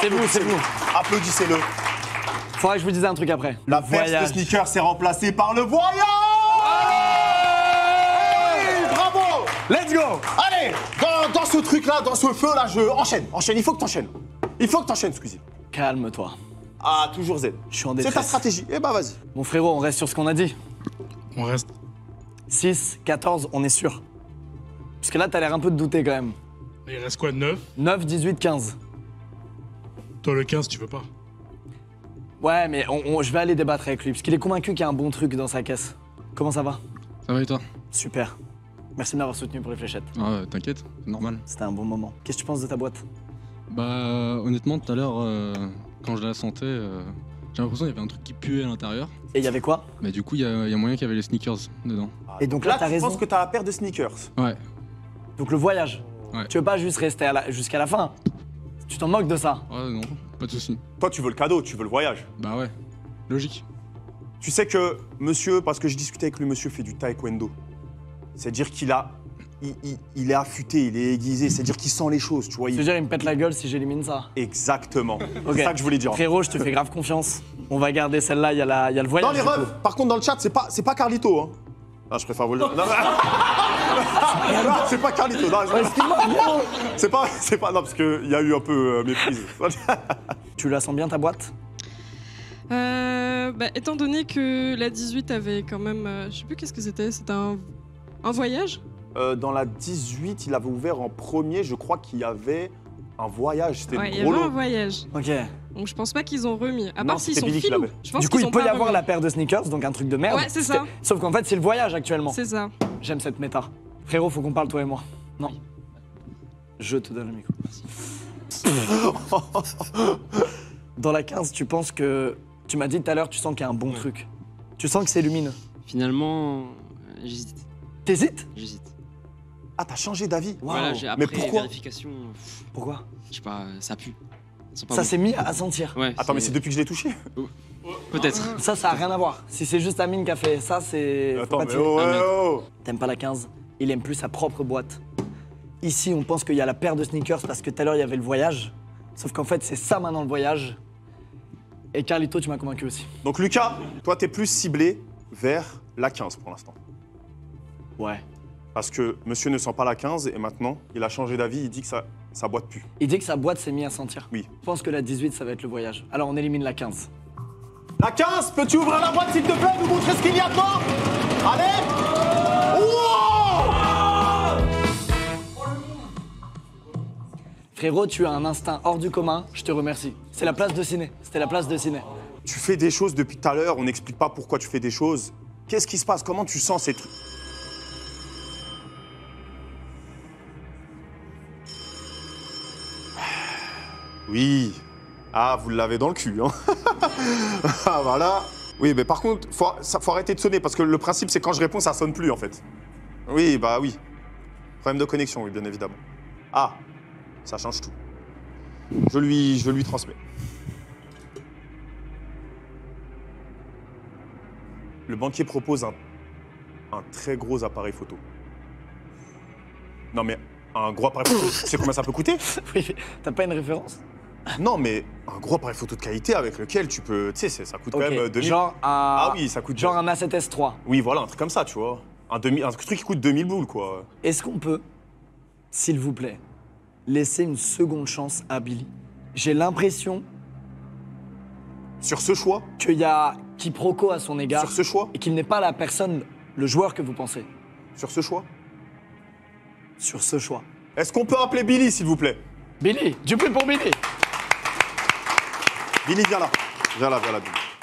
C'est vous. Applaudissez-le. Faudrait que je vous dise un truc après. La Le perce de voyage. sneaker s'est remplacée par le voyage. Oui, bravo. Let's go! Allez, dans ce truc-là, dans ce feu-là, enchaîne, il faut que t'enchaînes, Squeezie. Calme-toi. Ah, toujours Z. Je suis en C'est ta détresse. stratégie. Eh ben, vas-y. Mon frérot, on reste sur ce qu'on a dit. On reste. 6, 14, on est sûr. Parce que là, t'as l'air un peu de douter quand même. Il reste quoi, 9? 9, 18, 15. Toi, le 15, tu veux pas? Ouais, mais je vais aller débattre avec lui, parce qu'il est convaincu qu'il y a un bon truc dans sa caisse. Comment ça va? Ça va et toi? Super. Merci de m'avoir soutenu pour les fléchettes. Ah, t'inquiète, c'est normal. C'était un bon moment. Qu'est-ce que tu penses de ta boîte? Bah, honnêtement, tout à l'heure, quand je la sentais, j'ai l'impression qu'il y avait un truc qui puait à l'intérieur. Et il y avait quoi? Mais du coup, il y a moyen qu'il y avait les sneakers dedans. Et donc là, t'as tu raison. penses que t'as la paire de sneakers. Ouais. Donc le voyage. Ouais. Tu veux pas juste rester jusqu'à la fin? Tu t'en moques de ça? Ouais, non, pas de soucis. Toi, tu veux le cadeau, tu veux le voyage. Bah ouais, logique. Tu sais que monsieur, parce que je discutais avec lui, monsieur fait du taekwondo. C'est-à-dire qu'il a... Il est affûté, il est aiguisé, c'est-à-dire qu'il sent les choses, tu vois. Je veux dire, il me pète la gueule si j'élimine ça. Exactement. Ok. C'est ça que je voulais dire. Frérot, je te fais grave confiance. On va garder celle-là, il y a le Dans voyage. les du coup. refs, par contre, dans le chat, c'est pas Carlito. Hein. Ah, je préfère vous le dire. Non, non, c'est pas Carlito. Non, c'est pas. Non, parce qu'il y a eu un peu méprise. Tu la sens bien ta boîte? Étant donné que la 18 avait quand même, je sais plus qu'est-ce que c'était un voyage. Dans la 18, il avait ouvert en premier, je crois qu'il y avait un voyage. C'était Ouais, il y le gros avait un lot. voyage. Ok. Donc je pense pas qu'ils ont remis. À Non, part s'ils c'était sont Billy qui filous. l'avait. Je pense Du coup, qu'ils il ont peut pas y avoir remis. la paire de sneakers, donc un truc de merde. Ouais, c'est ça. Sauf qu'en fait, c'est le voyage actuellement. C'est ça. J'aime cette méta. Frérot, faut qu'on parle toi et moi. Non. Je te donne le micro. Merci. Dans la 15, tu penses que... Tu m'as dit tout à l'heure, tu sens qu'il y a un bon truc. Tu sens que c'est lumineux. Finalement, j'hésite. T'hésites? J'hésite. Ah, t'as changé d'avis. Voilà, Waouh. j'ai Mais après pourquoi vérification, Pourquoi? je sais pas, ça pue. sent pas Ça bon. s'est mis à sentir. Ouais, Attends, mais c'est depuis que je l'ai touché. Peut-être. Ça a rien à voir. Si c'est juste Amine qui a fait ça, c'est. faut Attends, pas mais tirer. oh, Ah, merde. oh. T'aimes pas la 15, il aime plus sa propre boîte. Ici, on pense qu'il y a la paire de sneakers parce que tout à l'heure, il y avait le voyage. Sauf qu'en fait, c'est ça maintenant le voyage. Et Carlito, tu m'as convaincu aussi. Donc Lucas, toi, t'es plus ciblé vers la 15 pour l'instant. Ouais. Parce que monsieur ne sent pas la 15 et maintenant, il a changé d'avis, il dit que sa boîte pue. Il dit que sa boîte s'est mise à sentir. Oui. Je pense que la 18, ça va être le voyage. Alors, on élimine la 15. La 15, peux-tu ouvrir la boîte s'il te plaît, nous montrer ce qu'il y a dedans? Allez! Wow! Frérot, tu as un instinct hors du commun, je te remercie. C'est la place de ciné. C'était la place de ciné. Tu fais des choses depuis tout à l'heure, on n'explique pas pourquoi tu fais des choses. Qu'est-ce qui se passe? Comment tu sens ces trucs? Oui. Ah, vous l'avez dans le cul, hein. Ah, voilà. Oui, mais par contre, faut arrêter de sonner, parce que le principe, c'est quand je réponds, ça sonne plus, en fait. Oui, bah oui. Problème de connexion, oui, bien évidemment. Ah, ça change tout. Je lui transmets. Le banquier propose un très gros appareil photo. Non, mais un gros appareil photo, tu sais combien ça peut coûter? Oui, t'as pas une référence? Non, mais un gros appareil photo de qualité avec lequel tu peux... Tu sais, ça coûte Ok, quand même 2000... genre un... Ah oui, ça coûte... Genre un A7S3. Oui, voilà, un truc comme ça, tu vois. Un truc qui coûte 2000 boules, quoi. Est-ce qu'on peut, s'il vous plaît, laisser une seconde chance à Billy? J'ai l'impression Sur ce choix, qu'il y a quiproquo à son égard sur ce choix, et qu'il n'est pas la personne, le joueur que vous pensez. sur ce choix. Sur ce choix. Est-ce qu'on peut appeler Billy, s'il vous plaît? Billy, du prix pour Billy. Billy, viens là. Viens là, Billy.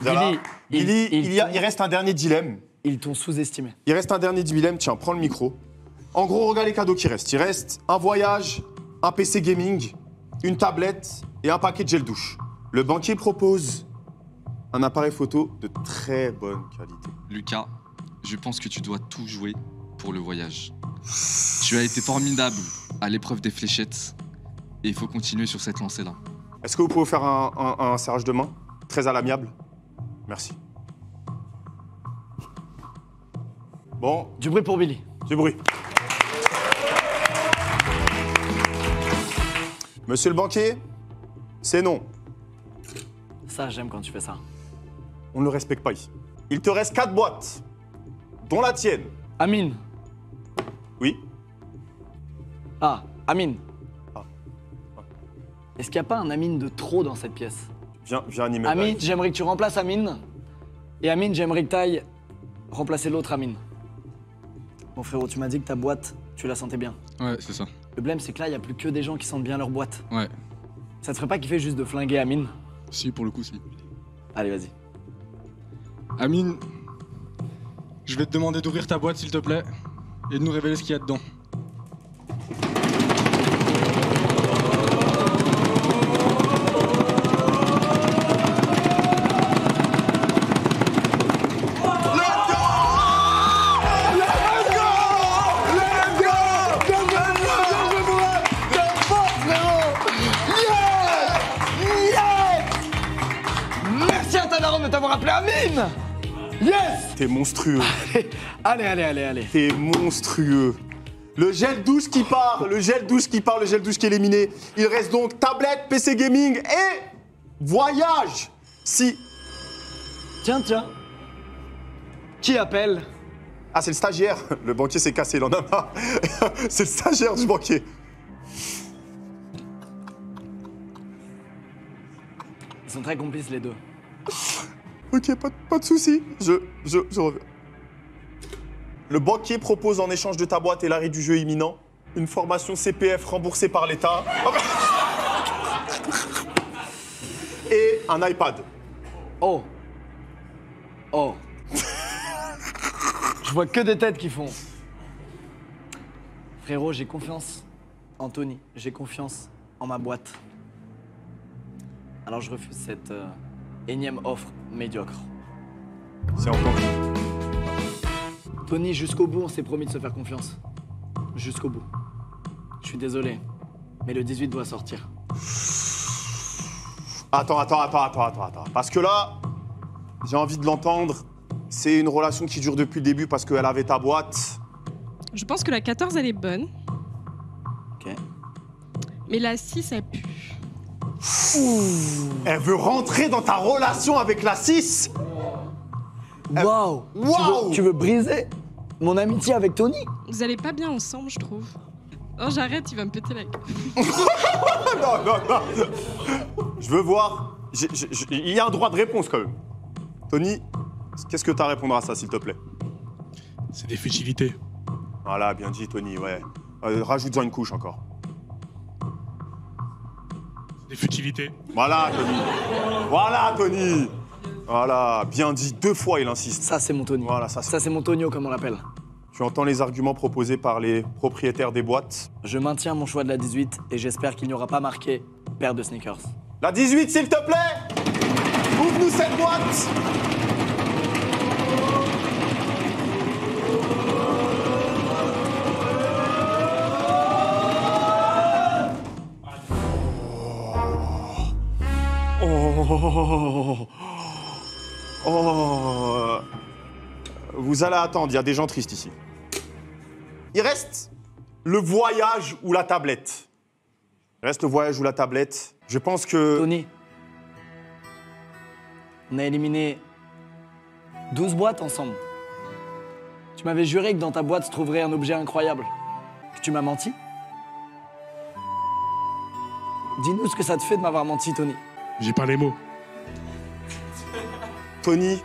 Viens Billy, là. Billy, il- il reste un dernier dilemme. Ils t'ont sous-estimé. Il reste un dernier dilemme, tiens, prends le micro. En gros, regarde les cadeaux qui restent. Il reste un voyage, un PC gaming, une tablette et un paquet de gel douche. Le banquier propose un appareil photo de très bonne qualité. Lucas, je pense que tu dois tout jouer pour le voyage. Tu as été formidable à l'épreuve des fléchettes et il faut continuer sur cette lancée-là. Est-ce que vous pouvez faire un serrage de main? Très à l'amiable. Merci. Bon, Du bruit pour Billy. du bruit. Monsieur le banquier, c'est non. Ça, j'aime quand tu fais ça. On ne le respecte pas ici. Il te reste 4 boîtes, dont la tienne. Amine. Oui. Ah, Amine. Ah. Est-ce qu'il n'y a pas un Amine de trop dans cette pièce? Viens animer. Amine, j'aimerais que tu remplaces Amine. Et Amine, j'aimerais que tu ailles remplacer l'autre Amine. Bon frérot, tu m'as dit que ta boîte, tu la sentais bien. Ouais, c'est ça. Le problème, c'est que là, il n'y a plus que des gens qui sentent bien leur boîte. Ouais. Ça te ferait pas kiffer juste de flinguer Amine? Si, pour le coup, si. Allez, vas-y. Amine, je vais te demander d'ouvrir ta boîte, s'il te plaît, et de nous révéler ce qu'il y a dedans. Merci à ta daronne de t'avoir appelé Amine! Yes! T'es monstrueux. Allez. T'es monstrueux. Le gel douche qui part, le gel douche qui est éliminé. Il reste donc tablette, PC gaming et voyage. Si. Tiens. Qui appelle? Ah, c'est le stagiaire. Le banquier s'est cassé, il en a marre. C'est le stagiaire du banquier. Ils sont très complices les deux. Ok, pas de soucis. Je reviens. Le banquier propose en échange de ta boîte et l'arrêt du jeu imminent une formation CPF remboursée par l'État et un iPad. Oh. Je vois que des têtes qui font. Frérot, j'ai confiance. Anthony, j'ai confiance en ma boîte. Alors je refuse cette énième offre médiocre. C'est entendu. Tony, jusqu'au bout, on s'est promis de se faire confiance. jusqu'au bout. Je suis désolé, mais le 18 doit sortir. Attends. Parce que là, j'ai envie de l'entendre. C'est une relation qui dure depuis le début parce qu'elle avait ta boîte. Je pense que la 14, elle est bonne. Ok. Mais la 6, elle pue. Elle veut rentrer dans ta relation avec la 6. Waouh! Waouh! Tu veux briser mon amitié avec Tony? Vous allez pas bien ensemble, je trouve. Oh, j'arrête, il va me péter la gueule. Non. Je veux voir. Il y a un droit de réponse quand même. Tony, qu'est-ce que tu as à répondre à ça, s'il te plaît? C'est des futilités. Voilà, bien dit, Tony, ouais. Rajoute-en une couche encore. Des futilités. Voilà, Tony. Voilà, bien dit. 2 fois, il insiste. Ça, c'est mon Tony. Voilà, Ça, c'est mon Tonio, comme on l'appelle. Tu entends les arguments proposés par les propriétaires des boîtes. Je maintiens mon choix de la 18 et j'espère qu'il n'y aura pas marqué paire de sneakers. La 18, s'il te plaît! Ouvre-nous cette boîte! Oh. Vous allez attendre, il y a des gens tristes ici. Il reste le voyage ou la tablette. Il reste le voyage ou la tablette. Je pense que... Tony, on a éliminé 12 boîtes ensemble. Tu m'avais juré que dans ta boîte se trouverait un objet incroyable. Que tu m'as menti? Dis-nous ce que ça te fait de m'avoir menti, Tony. J'ai pas les mots. Tony,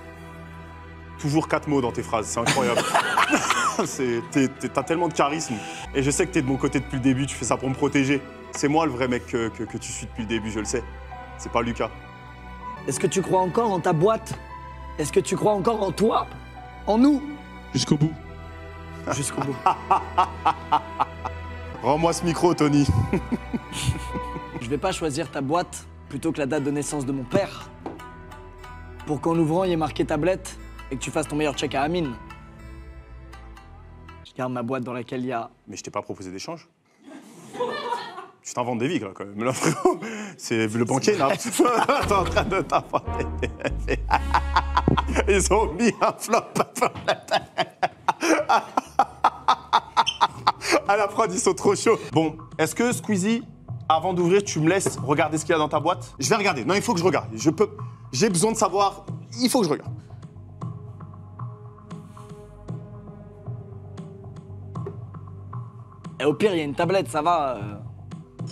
toujours 4 mots dans tes phrases, c'est incroyable. T'as tellement de charisme. Et je sais que t'es de mon côté depuis le début, tu fais ça pour me protéger. C'est moi le vrai mec que tu suis depuis le début, je le sais. C'est pas Lucas. Est-ce que tu crois encore en ta boîte? Est-ce que tu crois encore en toi? En nous? Jusqu'au bout. Jusqu'au bout. Rends-moi ce micro, Tony. Je vais pas choisir ta boîte plutôt que la date de naissance de mon père. Pour qu'en l'ouvrant, il y ait marqué tablette et que tu fasses ton meilleur check à Amine. Je garde ma boîte dans laquelle il y a... Mais je t'ai pas proposé d'échange. Tu t'inventes des vies, là, quand même. Là, frérot. C'est le banquier, là. T'es en train de t'inventer. Ils ont mis un flop. À la prod, ils sont trop chauds. Bon, est-ce que Squeezie, avant d'ouvrir, tu me laisses regarder ce qu'il y a dans ta boîte? Je vais regarder. Non, il faut que je regarde. J'ai besoin de savoir. Il faut que je regarde. Et au pire, il y a une tablette, ça va.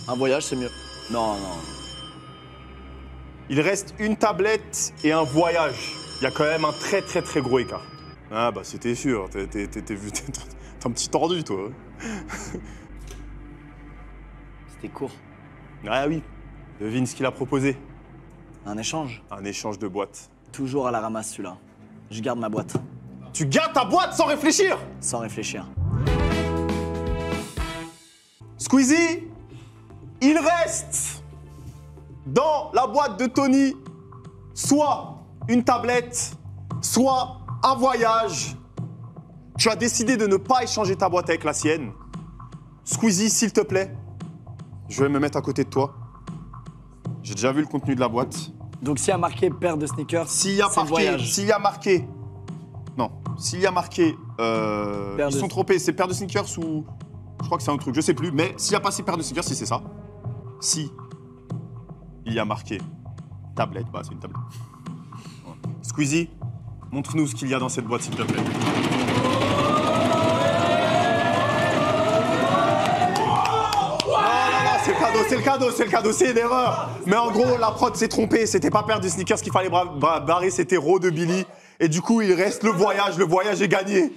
Un voyage, c'est mieux. Non. Il reste une tablette et un voyage. Il y a quand même un très gros écart. Ah bah c'était sûr, t'es un petit tordu toi. C'était court. Ah oui, devine ce qu'il a proposé. Un échange. Un échange de boîtes. Toujours à la ramasse, celui-là. Je garde ma boîte, Tu gardes ta boîte sans réfléchir? sans réfléchir. Squeezie, il reste dans la boîte de Tony soit une tablette, soit un voyage. Tu as décidé de ne pas échanger ta boîte avec la sienne. Squeezie, s'il te plaît, je vais me mettre à côté de toi. J'ai déjà vu le contenu de la boîte. Donc s'il y a marqué paire de sneakers, S'il y a c'est le voyage. marqué, Paire ils de- sont trompés, c'est paire de sneakers ou je crois que c'est un truc, je sais plus, mais s'il y a pas ces paires de sneakers, si c'est ça, si il y a marqué tablette, bah c'est une tablette. Voilà. Squeezie, montre-nous ce qu'il y a dans cette boîte, s'il te plaît. C'est le cadeau, c'est une erreur. Mais en gros, la prod s'est trompée. C'était pas paire de sneakers qu'il fallait barrer, c'était Raw de Billy. Et du coup, il reste le voyage est gagné.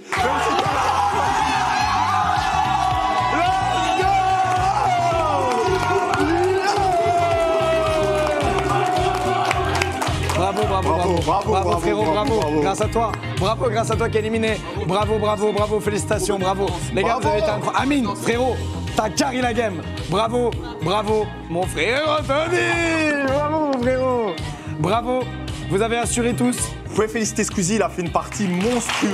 Bravo frérot, bravo. Grâce à toi. Bravo, grâce à toi qui est éliminé. Bravo, félicitations, bravo. Les gars, vous avez été incroyables. Amine, frérot, t'as carry la game. Bravo, mon frérot Tony. Bravo, mon frérot. Bravo, vous avez assuré tous. Vous pouvez féliciter Squeezie, il a fait une partie monstrueuse.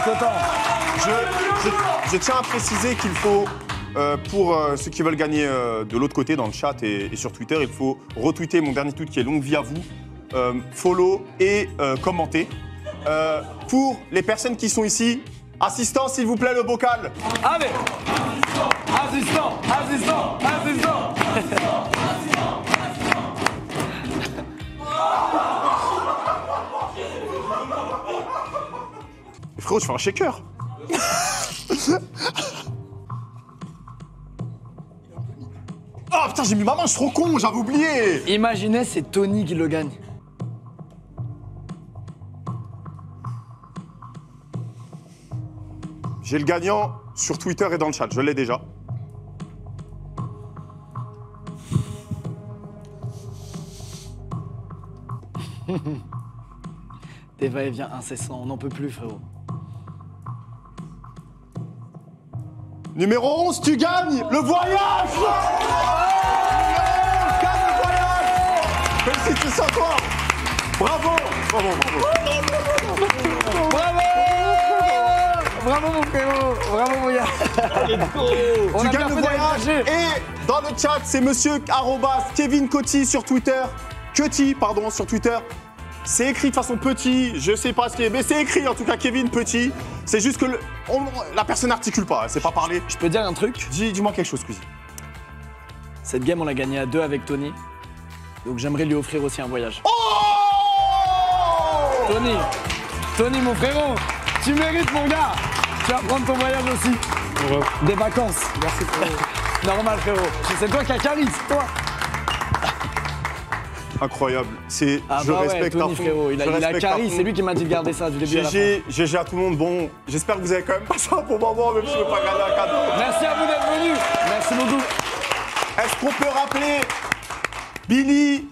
content. Je tiens à préciser qu'il faut, pour ceux qui veulent gagner de l'autre côté, dans le chat et sur Twitter, il faut retweeter mon dernier tweet qui est longue vie à vous, follow et commenter. Pour les personnes qui sont ici, assistant, s'il vous plaît, le bocal. Allez. Assistant. Frérot, je fais un shaker. Oh putain, j'ai mis ma main, je suis trop con, j'avais oublié. Imaginez, c'est Tony qui le gagne. J'ai le gagnant sur Twitter et dans le chat, je l'ai déjà. Des va-et-vient incessants, on n'en peut plus, frérot. Numéro 11, tu gagnes le voyage. Numéro 11 gagne le voyage. Félicitations à toi. Bravo. Bravo mon frérot, bravo mon gars. On Tu a bien gagnes le fait voyage. d'aller chercher. Et dans le chat, c'est monsieur Kevin Coty sur Twitter. Cutie, pardon, sur Twitter. C'est écrit de façon petit, je sais pas ce qui est, mais c'est écrit en tout cas Kevin Petit. C'est juste que la personne n'articule pas, c'est pas parler. Je peux dire un truc? Dis-moi quelque chose, Squeezie. Cette game, on l'a gagnée à 2 avec Tony. Donc j'aimerais lui offrir aussi un voyage. Oh Tony mon frérot, tu mérites mon gars. Tu vas prendre ton voyage aussi. Des vacances. Merci frérot. Normal frérot. C'est toi qui as Caris, c'est toi. Incroyable. Je ouais, respecte Tony à fond. frérot, il a respecte à Caris, fond. c'est lui qui m'a dit de garder ça du début à la fin. GG à tout le monde. Bon, j'espère que vous avez quand même passé un bon moment, même si je ne veux pas gagner un cadeau. Merci à vous d'être venus. Merci beaucoup. Est-ce qu'on peut rappeler Billy,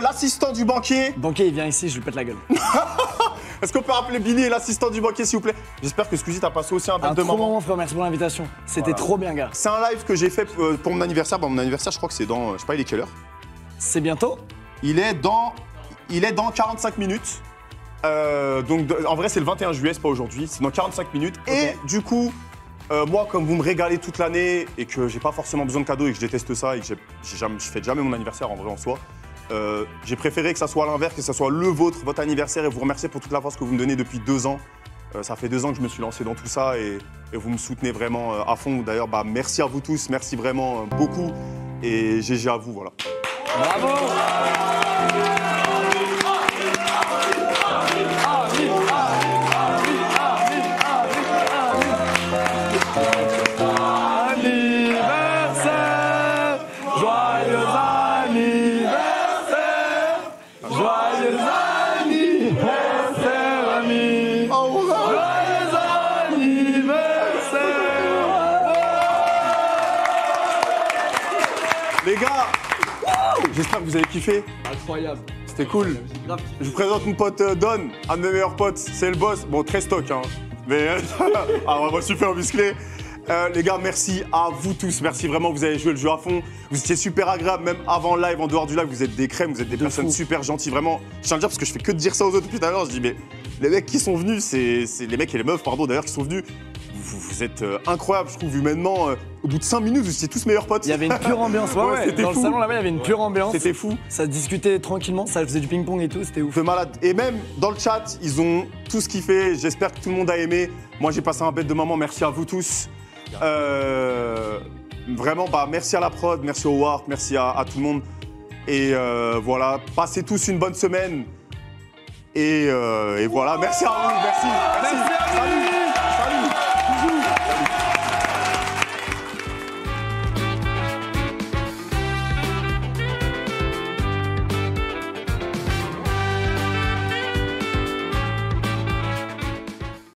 l'assistant du banquier? Banquier, il vient ici, je lui pète la gueule. Est-ce qu'on peut rappeler Billy et l'assistant du banquier, s'il vous plaît? J'espère que Squeezie t'a passé aussi un bête Un de trop moment. moment frère, merci pour l'invitation. C'était Voilà. trop bien gars. C'est un live que j'ai fait pour mon anniversaire. Bon, mon anniversaire, je crois que c'est dans, je sais pas, il est quelle heure? C'est bientôt? Il est dans 45 minutes. Donc, en vrai, c'est le 21 juillet, c'est pas aujourd'hui. C'est dans 45 minutes. Ok. Et du coup, moi, comme vous me régalez toute l'année et que j'ai pas forcément besoin de cadeaux et que je déteste ça et que je fête jamais mon anniversaire en vrai en soi, j'ai préféré que ça soit l'inverse, que ça soit votre anniversaire et vous remercier pour toute la force que vous me donnez depuis 2 ans. Ça fait 2 ans que je me suis lancé dans tout ça et vous me soutenez vraiment à fond. D'ailleurs, merci à vous tous, merci vraiment beaucoup et GG à vous, voilà. Bravo. Anniversaire, joyeux anniversaire, joyeux anniversaire, ami. Joyeux anniversaire. Les gars, j'espère que vous avez kiffé. Incroyable. C'était cool. Je vous présente mon pote Don, un de mes meilleurs potes. C'est le boss. Bon, très stock, hein. Mais vraiment super musclé. Les gars, merci à vous tous. Merci vraiment, vous avez joué le jeu à fond. Vous étiez super agréables, même avant le live, en dehors du live. Vous êtes des crèmes, vous êtes des personnes super gentilles. Vraiment, je tiens à le dire parce que je fais que de dire ça aux autres depuis tout à l'heure. Je dis, mais les mecs qui sont venus, c'est les mecs et les meufs, pardon, d'ailleurs, qui sont venus. Vous êtes incroyables, je trouve, humainement. Au bout de 5 minutes, vous étiez tous meilleurs potes. Il y avait une pure ambiance. Ouais, c'était dans fou. le salon là-bas, il y avait une pure ambiance. C'était fou. Ça discutait tranquillement, ça faisait du ping-pong et tout, c'était ouf. De malade. Et même dans le chat, ils ont tous kiffé. J'espère que tout le monde a aimé. Moi, j'ai passé un bête de moment. Merci à vous tous. Vraiment, merci à la prod, merci au Warp, merci à tout le monde. Et voilà, passez tous une bonne semaine. Et voilà, merci à vous, merci.